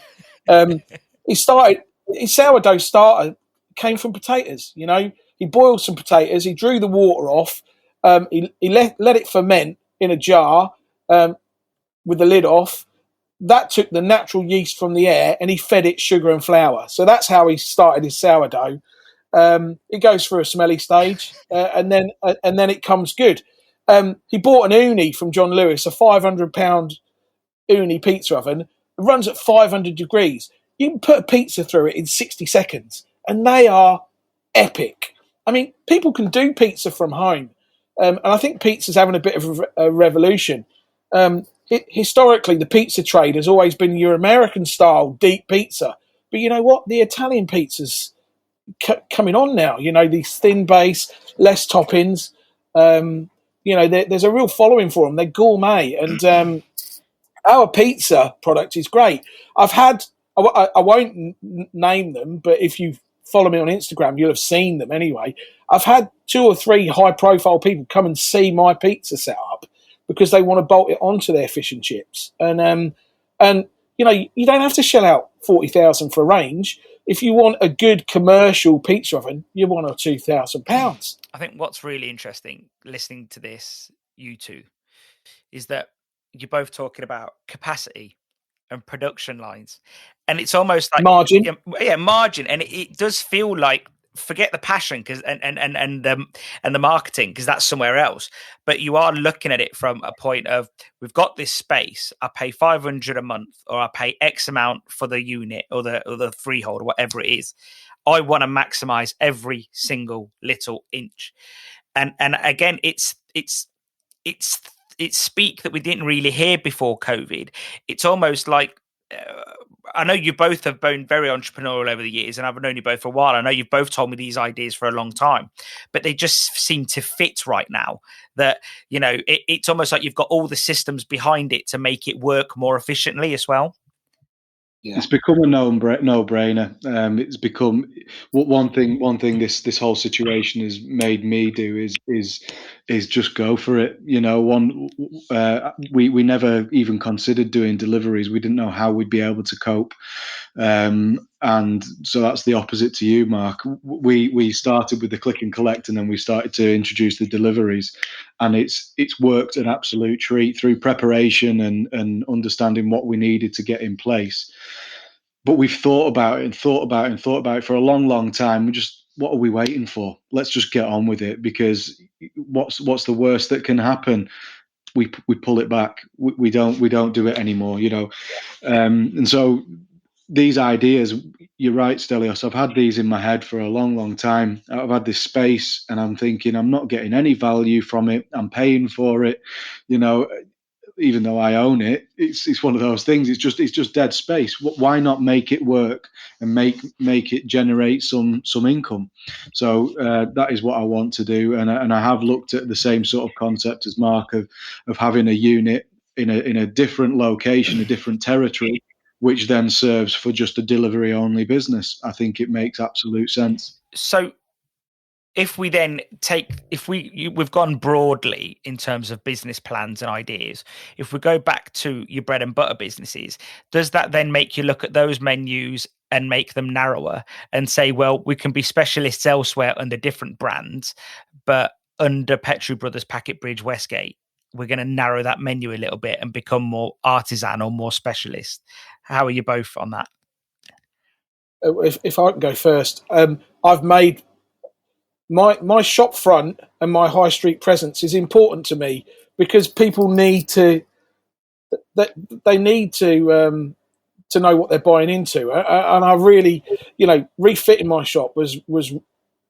Speaker 2: His sourdough starter came from potatoes. He boiled some potatoes, he drew the water off, he let it ferment in a jar with the lid off. That took the natural yeast from the air, and he fed it sugar and flour. So that's how he started his sourdough. It goes through a smelly stage, and then it comes good. He bought an uni from John Lewis, a 500-pound uni pizza oven. It runs at 500 degrees. You can put a pizza through it in 60 seconds, and they are epic. I mean, people can do pizza from home, and I think pizza's having a bit of a revolution. Historically, the pizza trade has always been your American-style deep pizza, but you know what? The Italian pizza's coming on now. These thin base, less toppings. There's a real following for them. They're gourmet, and our pizza product is great. I won't name them, but if you follow me on Instagram, you'll have seen them anyway. I've had 2 or 3 high-profile people come and see my pizza setup because they want to bolt it onto their fish and chips. And you don't have to shell out $40,000 for a range. If you want a good commercial pizza oven, you're £1,000 or £2,000.
Speaker 1: I think what's really interesting listening to this, you two, is that you're both talking about capacity and production lines, and it's almost like
Speaker 2: margin.
Speaker 1: Yeah, margin, and it does feel like, forget the passion because and the marketing, because that's somewhere else, but you are looking at it from a point of, we've got this space, I pay $500 a month, or I pay X amount for the unit or the freehold or whatever it is. I want to maximize every single little inch, and again, it's speak that we didn't really hear before COVID. It's almost like, I know you both have been very entrepreneurial over the years, and I've known you both for a while. I know you've both told me these ideas for a long time, but they just seem to fit right now. That, it's almost like you've got all the systems behind it to make it work more efficiently as well.
Speaker 3: Yeah. It's become a no-brainer. It's become one thing this whole situation has made me do is just go for it. We never even considered doing deliveries. We didn't know how we'd be able to cope. And so that's the opposite to you, Mark. We started with the click and collect, and then we started to introduce the deliveries, and it's worked an absolute treat through preparation and understanding what we needed to get in place. But we've thought about it for a long, long time. What are we waiting for? Let's just get on with it, because what's the worst that can happen? We pull it back. We don't do it anymore, and so these ideas, you're right, Stelios, I've had these in my head for a long, long time. I've had this space, and I'm thinking, I'm not getting any value from it. I'm paying for it, even though I own it. It's one of those things. It's just dead space. Why not make it work and make it generate some income? So that is what I want to do, and I have looked at the same sort of concept as Mark of having a unit in a different location, a different territory, which then serves for just a delivery only business. I think it makes absolute sense.
Speaker 1: So if we then we've gone broadly in terms of business plans and ideas. If we go back to your bread and butter businesses, does that then make you look at those menus and make them narrower and say, well, we can be specialists elsewhere under different brands, but under Petrou Brothers, Packet Bridge, Westgate, we're going to narrow that menu a little bit and become more artisan or more specialist? How are you both on that?
Speaker 2: If I can go first, I've made my shop front and my high street presence is important to me, because people need to know what they're buying into, and I really, refitting my shop was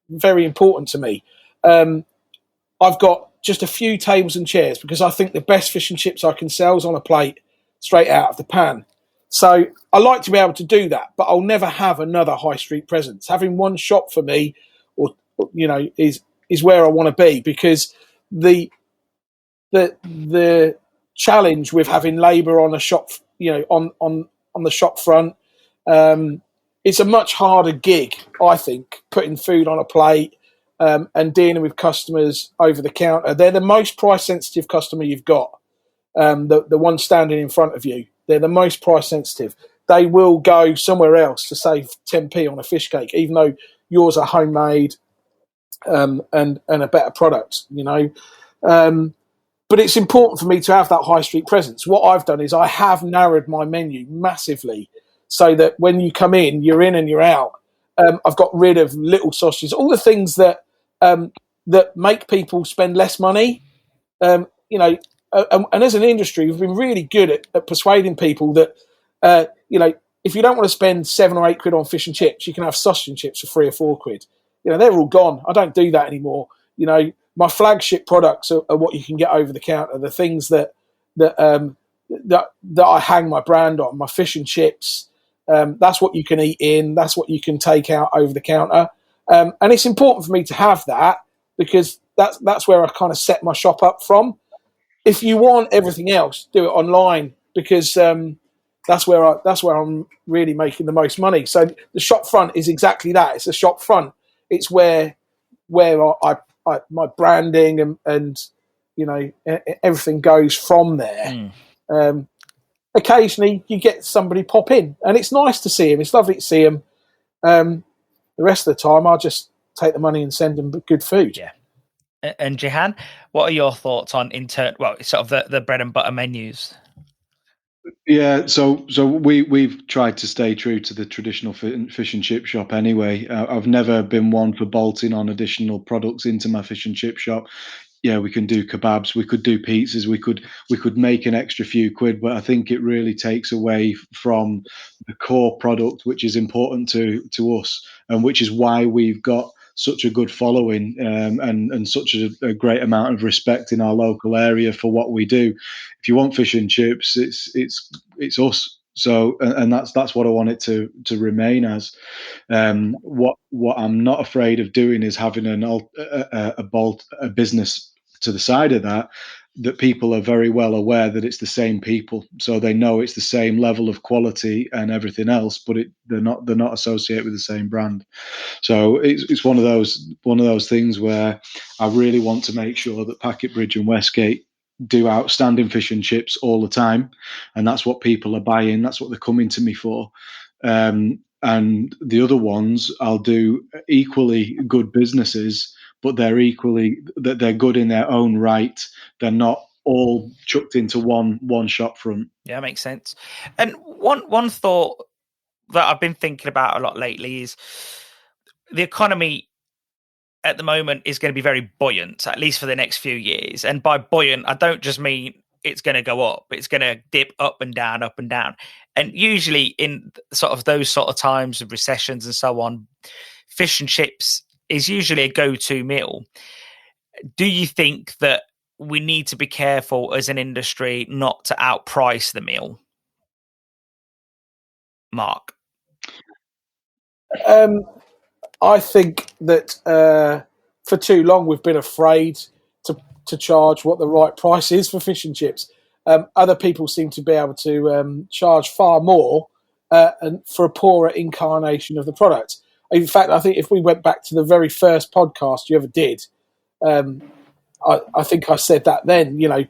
Speaker 2: very important to me. I've got just a few tables and chairs because I think the best fish and chips I can sell is on a plate straight out of the pan. So I like to be able to do that, but I'll never have another high street presence. Having one shop for me, is where I want to be, because the challenge with having labour on a shop, on the shop front, it's a much harder gig, I think, putting food on a plate and dealing with customers over the counter. They're the most price-sensitive customer you've got, the one standing in front of you. They're the most price-sensitive. They will go somewhere else to save 10p on a fish cake, even though yours are homemade and a better product, you know. But it's important for me to have that high street presence. What I've done is I have narrowed my menu massively so that when you come in and you're out. I've got rid of little sausages, all the things that that make people spend less money. You know, and as an industry, we've been really good at persuading people that, you know, if you don't want to spend 7 or 8 quid on fish and chips, you can have sausage and chips for 3 or 4 quid. You know, they're all gone. I don't do that anymore. You know, my flagship products are what you can get over the counter. The things that I hang my brand on. My fish and chips. That's what you can eat in. That's what you can take out over the counter. And it's important for me to have that because that's where I kind of set my shop up from. If you want everything else, do it online because that's where I'm really making the most money. So the shop front is exactly that. It's a shop front. It's where I my branding and you know everything goes from there. Occasionally you get somebody pop in, and it's nice to see him. It's lovely to see him. The rest of the time, I'll just take the money and send them good food.
Speaker 1: Yeah. And Cihan, what are your thoughts on sort of the bread and butter menus?
Speaker 3: Yeah, so we've tried to stay true to the traditional fish and chip shop anyway. I've never been one for bolting on additional products into my fish and chip shop. Yeah, we can do kebabs, we could do pizzas, we could make an extra few quid, but I think it really takes away from the core product, which is important to us, and which is why we've got such a good following and such a great amount of respect in our local area for what we do. If you want fish and chips, it's us. So and that's what I want it to remain as. What I'm not afraid of doing is having a business to the side of that people are very well aware that it's the same people, so they know it's the same level of quality and everything else, but they're not associated with the same brand. So it's one of those things where I really want to make sure that Packetbridge and Westgate do outstanding fish and chips all the time, and that's what people are buying. That's what they're coming to me for. And the other ones, I'll do equally good businesses, but they're good in their own right. They're not all chucked into one shop front.
Speaker 1: Yeah, makes sense. And one thought that I've been thinking about a lot lately is the economy at the moment is going to be very buoyant, at least for the next few years. And by buoyant, I don't just mean it's going to go up. It's going to dip up and down, up and down. And usually in sort of those sort of times of recessions and so on, fish and chips is usually a go-to meal. Do you think that we need to be careful as an industry not to outprice the meal? Mark?
Speaker 2: I think that for too long we've been afraid to charge what the right price is for fish and chips. Other people seem to be able to charge far more and for a poorer incarnation of the product. In fact, I think if we went back to the very first podcast you ever did, I think I said that then. You know,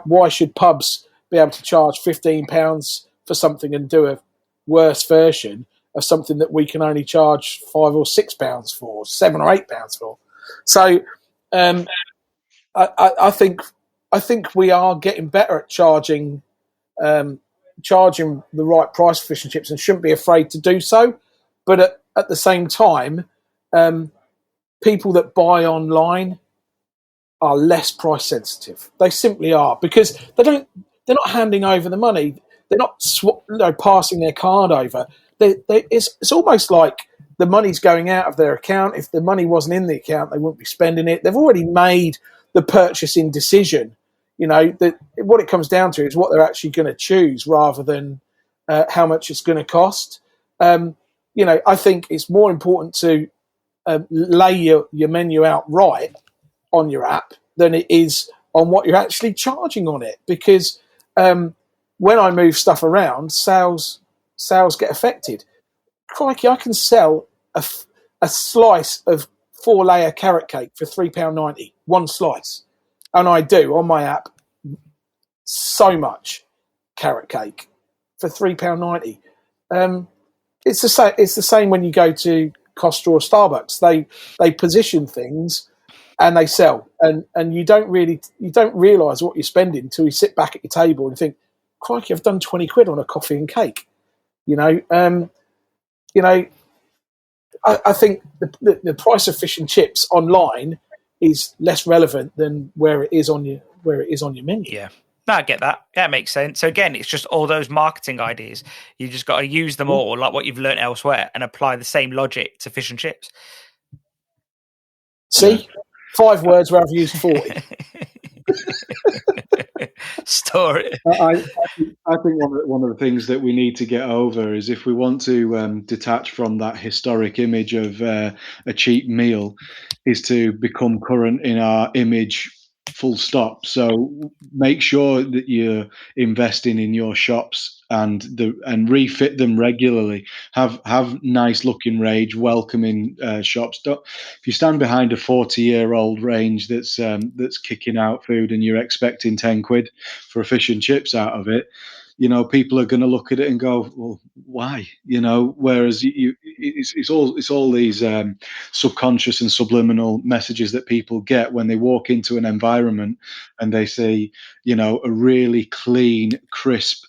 Speaker 2: why should pubs be able to charge £15 for something and do a worse version of something that we can only charge £5 or £6 for, £7 or £8 for? So I think we are getting better at charging the right price for fish and chips, and shouldn't be afraid to do so. But at the same time, people that buy online are less price sensitive. They simply are, because they're not handing over the money. They're not passing their card over. It's almost like the money's going out of their account. If the money wasn't in the account, they wouldn't be spending it. They've already made the purchasing decision. You know, what it comes down to is what they're actually going to choose rather than how much it's going to cost. You know, I think it's more important to lay your menu out right on your app than it is on what you're actually charging on it. Because when I move stuff around, sales get affected. crikey, I can sell a slice of 4-layer carrot cake for £3.90, one slice. And I do on my app so much carrot cake for £3.90. It's the same when you go to Costa or Starbucks. They position things and they sell, and you don't realise what you're spending until you sit back at your table and think, crikey, I've done 20 quid on a coffee and cake. I think the price of fish and chips online is less relevant than where it is on your menu.
Speaker 1: Yeah. No, I get that. Yeah, it makes sense. So again, it's just all those marketing ideas. You just got to use them all, like what you've learned elsewhere, and apply the same logic to fish and chips.
Speaker 2: See, 5 words where I've used 40.
Speaker 1: Story.
Speaker 3: I think one of the things that we need to get over is, if we want to detach from that historic image of a cheap meal, is to become current in our image, full stop. So make sure that you're investing in your shops and refit them regularly. Have nice looking range, welcoming shops. If you stand behind a 40-year-old range that's kicking out food and you're expecting 10 quid for a fish and chips out of it, people are going to look at it and go, well, why? Whereas it's all these subconscious and subliminal messages that people get when they walk into an environment and they see, a really clean, crisp,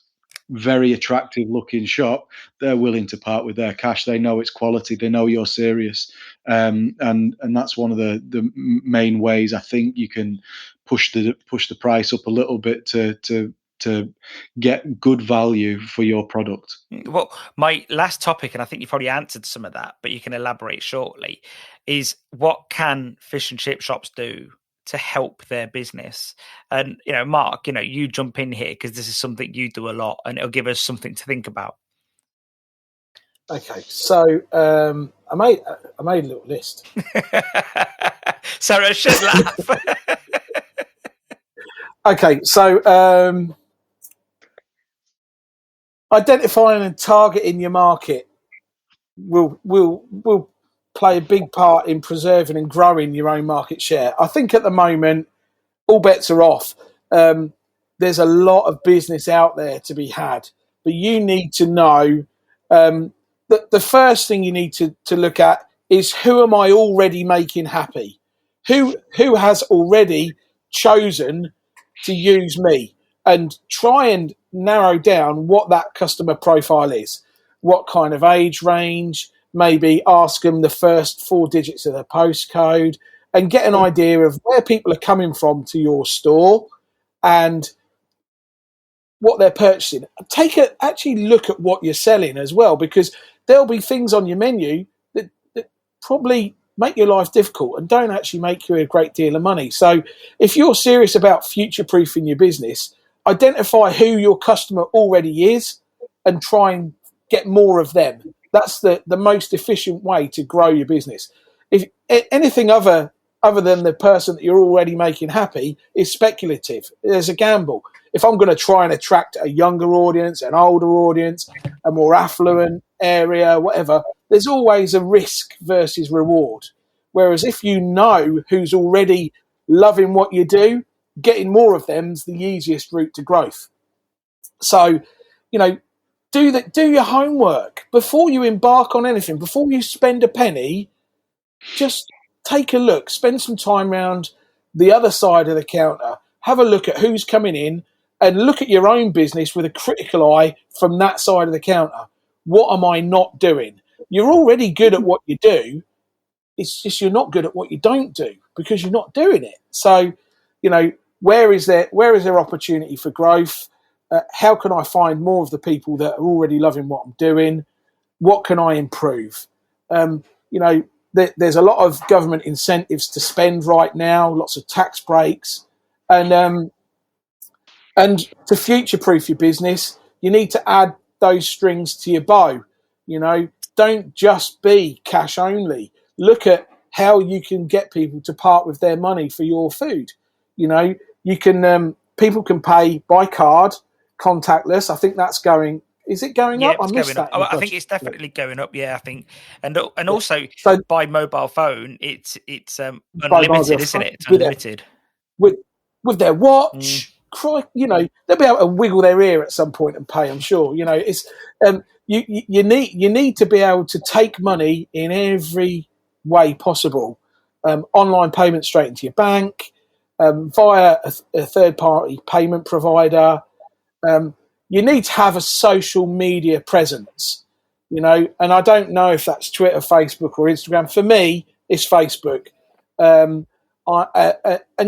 Speaker 3: very attractive looking shop. They're willing to part with their cash. They know it's quality. They know you're serious. And that's one of the main ways I think you can push the price up a little bit to get good value for your product.
Speaker 1: Well, my last topic, and I think you probably answered some of that, but you can elaborate shortly, is what can fish and chip shops do to help their business? And, Mark, you jump in here because this is something you do a lot, and it'll give us something to think about.
Speaker 2: Okay, so I made a little list.
Speaker 1: Sarah should laugh.
Speaker 2: Okay, so identifying and targeting your market will play a big part in preserving and growing your own market share. I think at the moment, all bets are off. There's a lot of business out there to be had, but you need to know that the first thing you need to look at is, who am I already making happy? Who has already chosen to use me? And try and narrow down what that customer profile is. What kind of age range? Maybe ask them the first 4 digits of their postcode and get an idea of where people are coming from to your store and what they're purchasing. Actually look at what you're selling as well, because there'll be things on your menu that probably make your life difficult and don't actually make you a great deal of money. So if you're serious about future-proofing your business, identify who your customer already is and try and get more of them. That's the most efficient way to grow your business. If anything other than the person that you're already making happy is speculative, there's a gamble. If I'm going to try and attract a younger audience, an older audience, a more affluent area, whatever, there's always a risk versus reward. Whereas if you know who's already loving what you do, getting more of them is the easiest route to growth. So, do your homework before you embark on anything. Before you spend a penny, just take a look. Spend some time around the other side of the counter. Have a look at who's coming in and look at your own business with a critical eye from that side of the counter. What am I not doing? You're already good at what you do. It's just you're not good at what you don't do because you're not doing it. So, where is there opportunity for growth? How can I find more of the people that are already loving what I'm doing? What can I improve? There's a lot of government incentives to spend right now, lots of tax breaks, and to future-proof your business, you need to add those strings to your bow. Don't just be cash only. Look at how you can get people to part with their money for your food. You can people can pay by card, contactless. I think that's going Is it going
Speaker 1: Yeah,
Speaker 2: up? I
Speaker 1: it's
Speaker 2: missed
Speaker 1: going up.
Speaker 2: that. In the
Speaker 1: I think
Speaker 2: budget.
Speaker 1: it's definitely going up. Yeah, I think, and also
Speaker 2: So
Speaker 1: by mobile phone, it's
Speaker 2: by mobile
Speaker 1: unlimited, isn't
Speaker 2: phone
Speaker 1: it? It's unlimited.
Speaker 2: with with their watch, they'll be able to wiggle their ear at some point and pay. I'm sure. It's you need to be able to take money in every way possible. Online payment straight into your bank, via a third party payment provider. You need to have a social media presence, and I don't know if that's Twitter, Facebook, or Instagram. For me, it's Facebook. And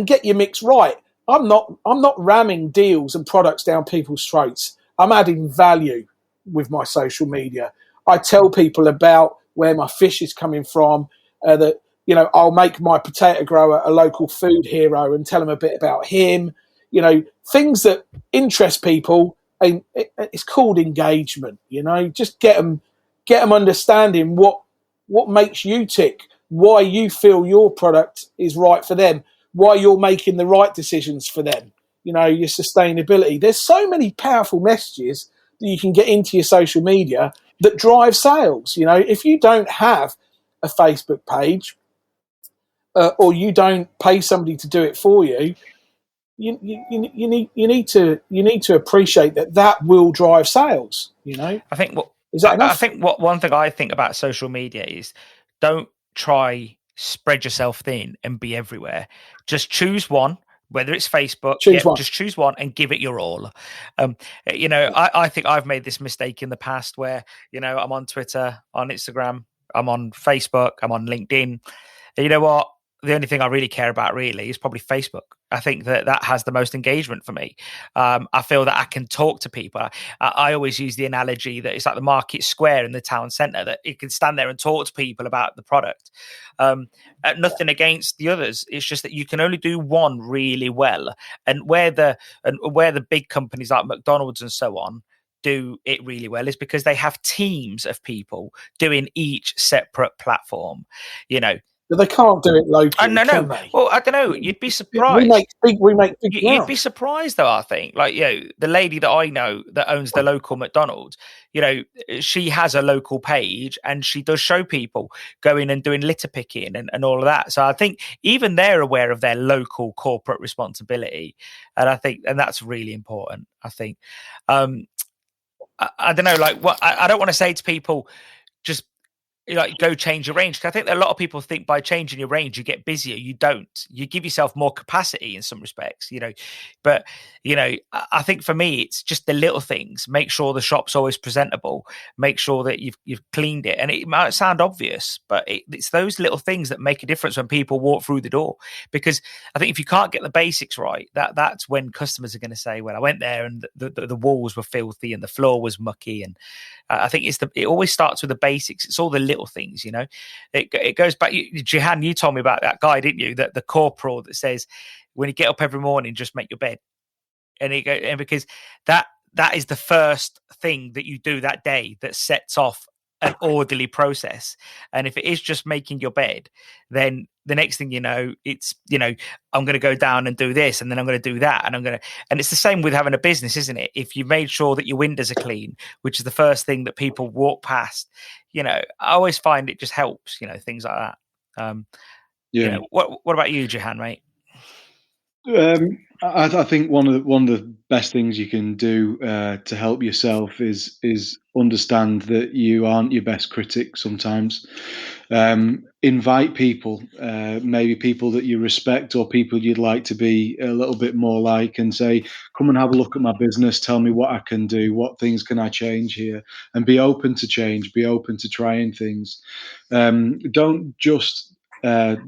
Speaker 2: get your mix right. I'm not ramming deals and products down people's throats. I'm adding value with my social media. I tell people about where my fish is coming from. That I'll make my potato grower a local food hero and tell them a bit about him. Things that interest people. And it's called engagement. Just get them understanding what makes you tick, why you feel your product is right for them, why you're making the right decisions for them, your sustainability. There's so many powerful messages that you can get into your social media that drive sales. If you don't have a Facebook page or you don't pay somebody to do it for you, you need to appreciate that will drive sales.
Speaker 1: I think
Speaker 2: Is that enough?
Speaker 1: I think one thing I think about social media is don't try spread yourself thin and be everywhere. Just choose one, whether it's Facebook. Just choose one and give it your all. I think I've made this mistake in the past where I'm on Twitter, on Instagram, I'm on Facebook, I'm on LinkedIn. And you know what? The only thing I really care about really is probably Facebook. I think that has the most engagement for me. I feel that I can talk to people. I always use the analogy that it's like the market square in the town centre, that you can stand there and talk to people about the product. Nothing against the others. It's just that you can only do one really well. And where the big companies like McDonald's and so on do it really well is because they have teams of people doing each separate platform.
Speaker 2: But they can't do it locally,
Speaker 1: no.
Speaker 2: can they?
Speaker 1: Well, I don't know. You'd be surprised.
Speaker 2: We make big
Speaker 1: You'd be surprised, though, I think. Like, the lady that I know that owns the local McDonald's, she has a local page and she does show people going and doing litter picking and all of that. So I think even they're aware of their local corporate responsibility. And I think, and that's really important, I think. I don't know, like what I don't want to say to people, just go change your range. I think that a lot of people think by changing your range you get busier. You don't. You give yourself more capacity in some respects, But I think for me it's just the little things. Make sure the shop's always presentable. Make sure that you've cleaned it. And it might sound obvious, but it's those little things that make a difference when people walk through the door. Because I think if you can't get the basics right, that's when customers are going to say, "Well, I went there and the walls were filthy and the floor was mucky." And I think it always starts with the basics. It's all the little things, It goes back. Cihan, you told me about that guy, didn't you? That the corporal that says, when you get up every morning, just make your bed. And because that is the first thing that you do that day that sets off an orderly process. And if it is just making your bed, then the next thing it's I'm going to go down and do this, and then I'm going to do that, and it's the same with having a business, isn't it? If you've made sure that your windows are clean, which is the first thing that people walk past, I always find it just helps, things like that. What about you, Cihan, mate?
Speaker 3: I think one of the best things you can do to help yourself is understand that you aren't your best critic sometimes. Invite people, maybe people that you respect or people you'd like to be a little bit more like, and say, come and have a look at my business, tell me what I can do, what things can I change here, and be open to change, be open to trying things. Don't just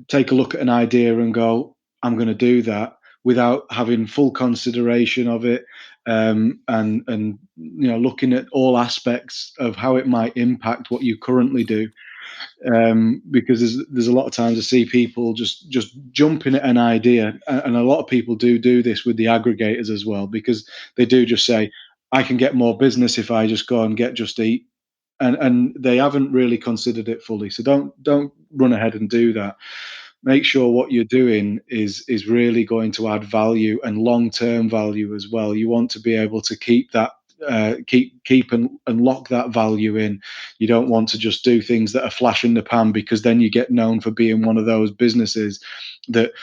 Speaker 3: take a look at an idea and go, I'm going to do that, without having full consideration of it, and looking at all aspects of how it might impact what you currently do. Because there's a lot of times I see people just jumping at an idea, and a lot of people do this with the aggregators as well, because they do just say, I can get more business if I just go and get Just Eat, and they haven't really considered it fully. So don't run ahead and do that. Make sure what you're doing is really going to add value, and long-term value as well. You want to be able to keep that keep and lock that value in. You don't want to just do things that are flash in the pan, because then you get known for being one of those businesses that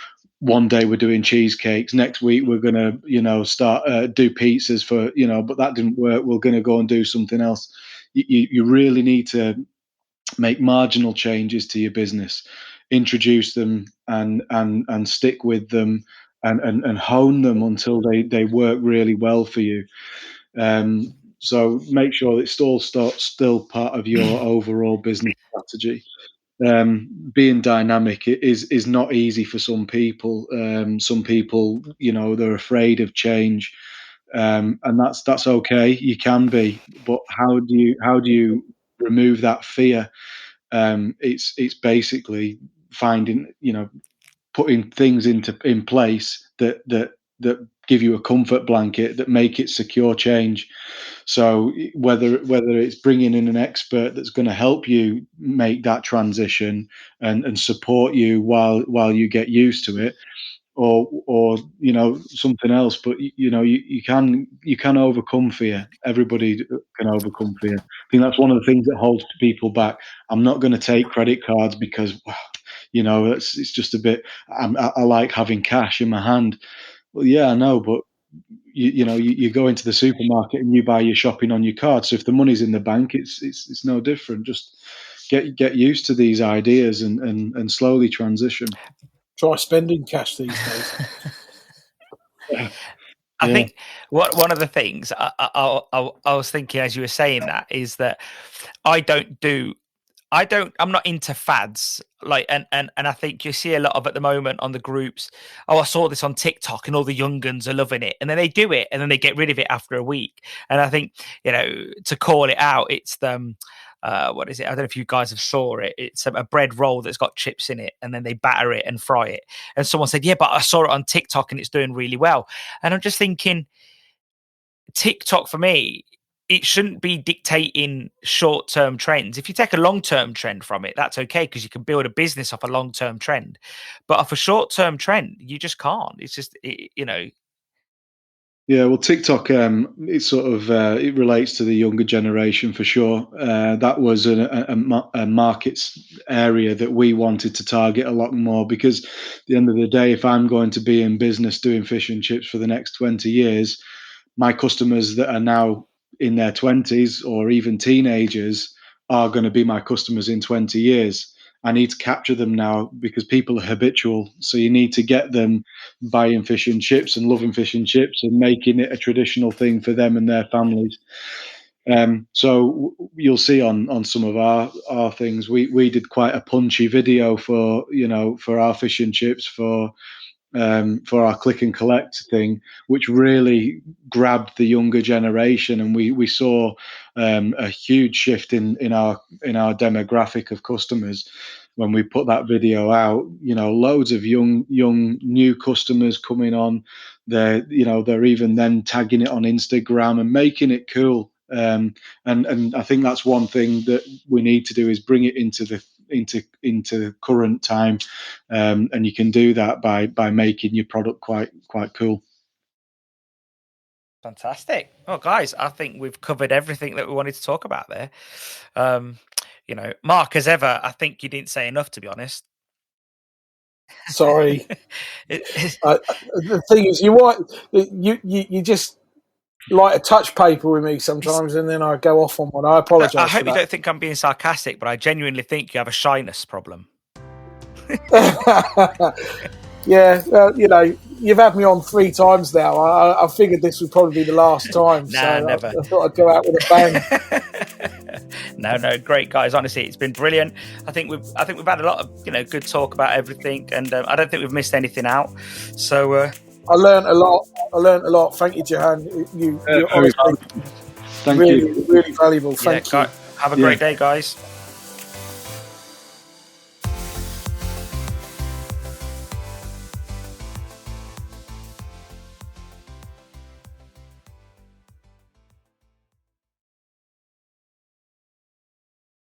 Speaker 3: one day we're doing cheesecakes, next week we're going to, start do pizzas for, but that didn't work. We're going to go and do something else. You really need to make marginal changes to your business, introduce them and stick with them and hone them until they work really well for you. So make sure it's still part of your overall business strategy. Being dynamic is not easy for some people. Some people, they're afraid of change, and that's okay. You can be, but how do you remove that fear? It's basically finding, putting things in place that give you a comfort blanket, that make it secure change. So whether it's bringing in an expert that's going to help you make that transition and support you while you get used to it, or something else, but you can overcome fear. Everybody can overcome fear. I think that's one of the things that holds people back. I'm not going to take credit cards because it's just a bit. I like having cash in my hand. Well, yeah, I know, but you go into the supermarket and you buy your shopping on your card. So if the money's in the bank, it's no different. Just get used to these ideas and slowly transition.
Speaker 2: Try spending cash these days.
Speaker 1: I think one of the things I was thinking as you were saying that is that I'm not into fads, and I think you see a lot of at the moment on the groups. Oh, I saw this on TikTok and all the young guns are loving it, and then they do it and then they get rid of it after a week. And I think, to call it out, it's the what is it? I don't know if you guys have saw it. It's a bread roll that's got chips in it, and then they batter it and fry it. And someone said, yeah, but I saw it on TikTok and it's doing really well. And I'm just thinking, TikTok for me, it shouldn't be dictating short-term trends. If you take a long-term trend from it, that's okay, because you can build a business off a long-term trend. But off a short-term trend, you just can't. It's just,
Speaker 3: Yeah, well, TikTok, it relates to the younger generation for sure. That was a markets area that we wanted to target a lot more, because at the end of the day, if I'm going to be in business doing fish and chips for the next 20 years, my customers that are now in their 20s or even teenagers are going to be my customers in 20 years. I need to capture them now, because people are habitual. So you need to get them buying fish and chips and loving fish and chips and making it a traditional thing for them and their families. So you'll see on some of our things, we did quite a punchy video for our fish and chips for our click and collect thing, which really grabbed the younger generation, and we saw a huge shift in our demographic of customers when we put that video out. Loads of young new customers coming on. They're even then tagging it on Instagram and making it cool. And I think that's one thing that we need to do, is bring it into current time, and you can do that by making your product quite cool.
Speaker 1: Fantastic. Well, guys, I think we've covered everything that we wanted to talk about there. Mark, as ever, I think you didn't say enough, to be honest.
Speaker 2: Sorry. The thing is, you just like a touch paper with me sometimes, and then I go off on one. I apologise.
Speaker 1: I hope you don't think I'm being sarcastic, but I genuinely think you have a shyness problem.
Speaker 2: Yeah, you've had me on 3 times now. I figured this would probably be the last time.
Speaker 1: Never.
Speaker 2: I thought I'd go out with a bang.
Speaker 1: No, great guys. Honestly, it's been brilliant. I think we've had a lot of good talk about everything, and I don't think we've missed anything out. So
Speaker 2: I learned a lot. Thank you, Cihan. You're honestly
Speaker 3: Thank
Speaker 2: really,
Speaker 3: you.
Speaker 2: really valuable. Thank you.
Speaker 1: Have a great day, guys.